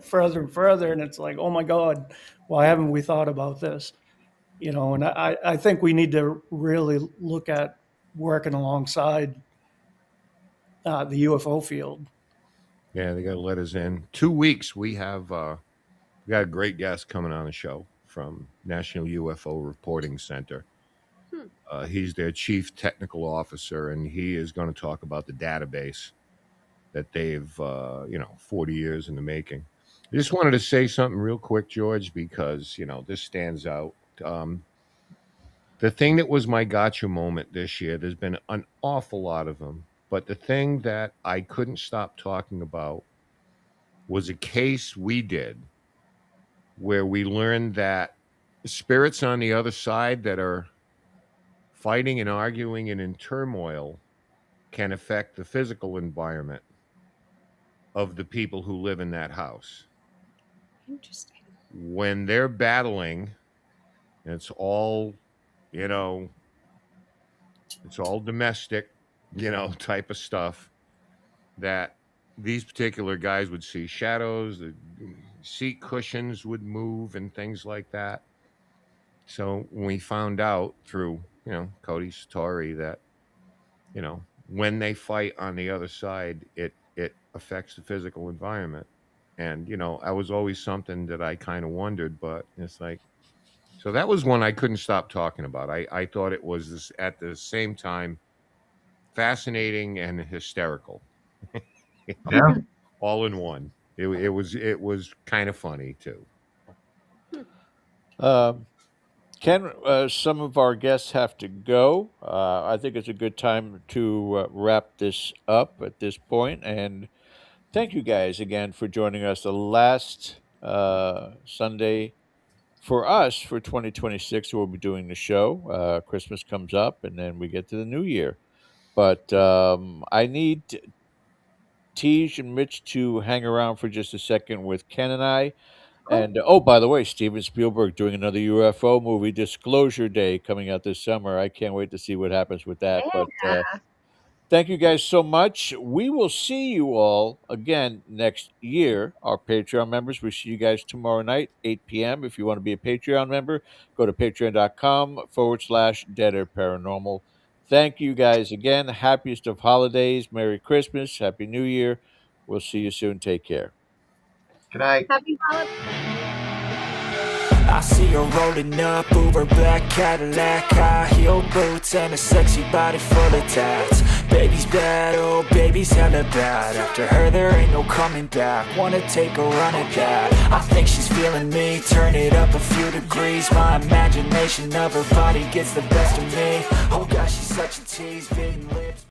further and further, and it's like, oh my God, why haven't we thought about this? And I think we need to really look at working alongside the UFO field. Yeah, they got to let us in. 2 weeks, we got a great guest coming on the show from National UFO Reporting Center. He's their chief technical officer, and he is going to talk about the database that they've, 40 years in the making. I just wanted to say something real quick, George, because, this stands out. The thing that was my gotcha moment this year, there's been an awful lot of them, but the thing that I couldn't stop talking about was a case we did where we learned that spirits on the other side that are fighting and arguing and in turmoil can affect the physical environment of the people who live in that house. Interesting. When they're battling, it's all, it's all domestic, type of stuff, that these particular guys would see shadows, the seat cushions would move and things like that. So when we found out through, Cody's story that, when they fight on the other side, it affects the physical environment. And, that was always something that I kind of wondered, but it's like, so that was one I couldn't stop talking about. I thought it was this, at the same time, fascinating and hysterical. Yeah. All in one. It was kind of funny too. Ken, some of our guests have to go. I think it's a good time to wrap this up at this point. And thank you guys again for joining us the last Sunday for us for 2026. We'll be doing the show. Christmas comes up, and then we get to the new year. But I need Tej and Mitch to hang around for just a second with Ken and I. And oh, by the way, Steven Spielberg doing another UFO movie, Disclosure Day, coming out this summer. I can't wait to see what happens with that. But thank you guys so much. We will see you all again next year. Our Patreon members, we see you guys tomorrow night, 8 p.m. If you want to be a Patreon member, go to patreon.com/Dead Air Paranormal. Thank you guys again. Happiest of holidays. Merry Christmas. Happy New Year. We'll see you soon. Take care. Good night. Happy holidays. I see her rolling up, Uber black Cadillac, high heel boots and a sexy body full of tats. Baby's bad, oh baby's hella bad. After her there ain't no coming back. Wanna take a run at that. I think she's feeling me, turn it up a few degrees. My imagination of her body gets the best of me. Oh gosh, she's such a tease, bitten lips.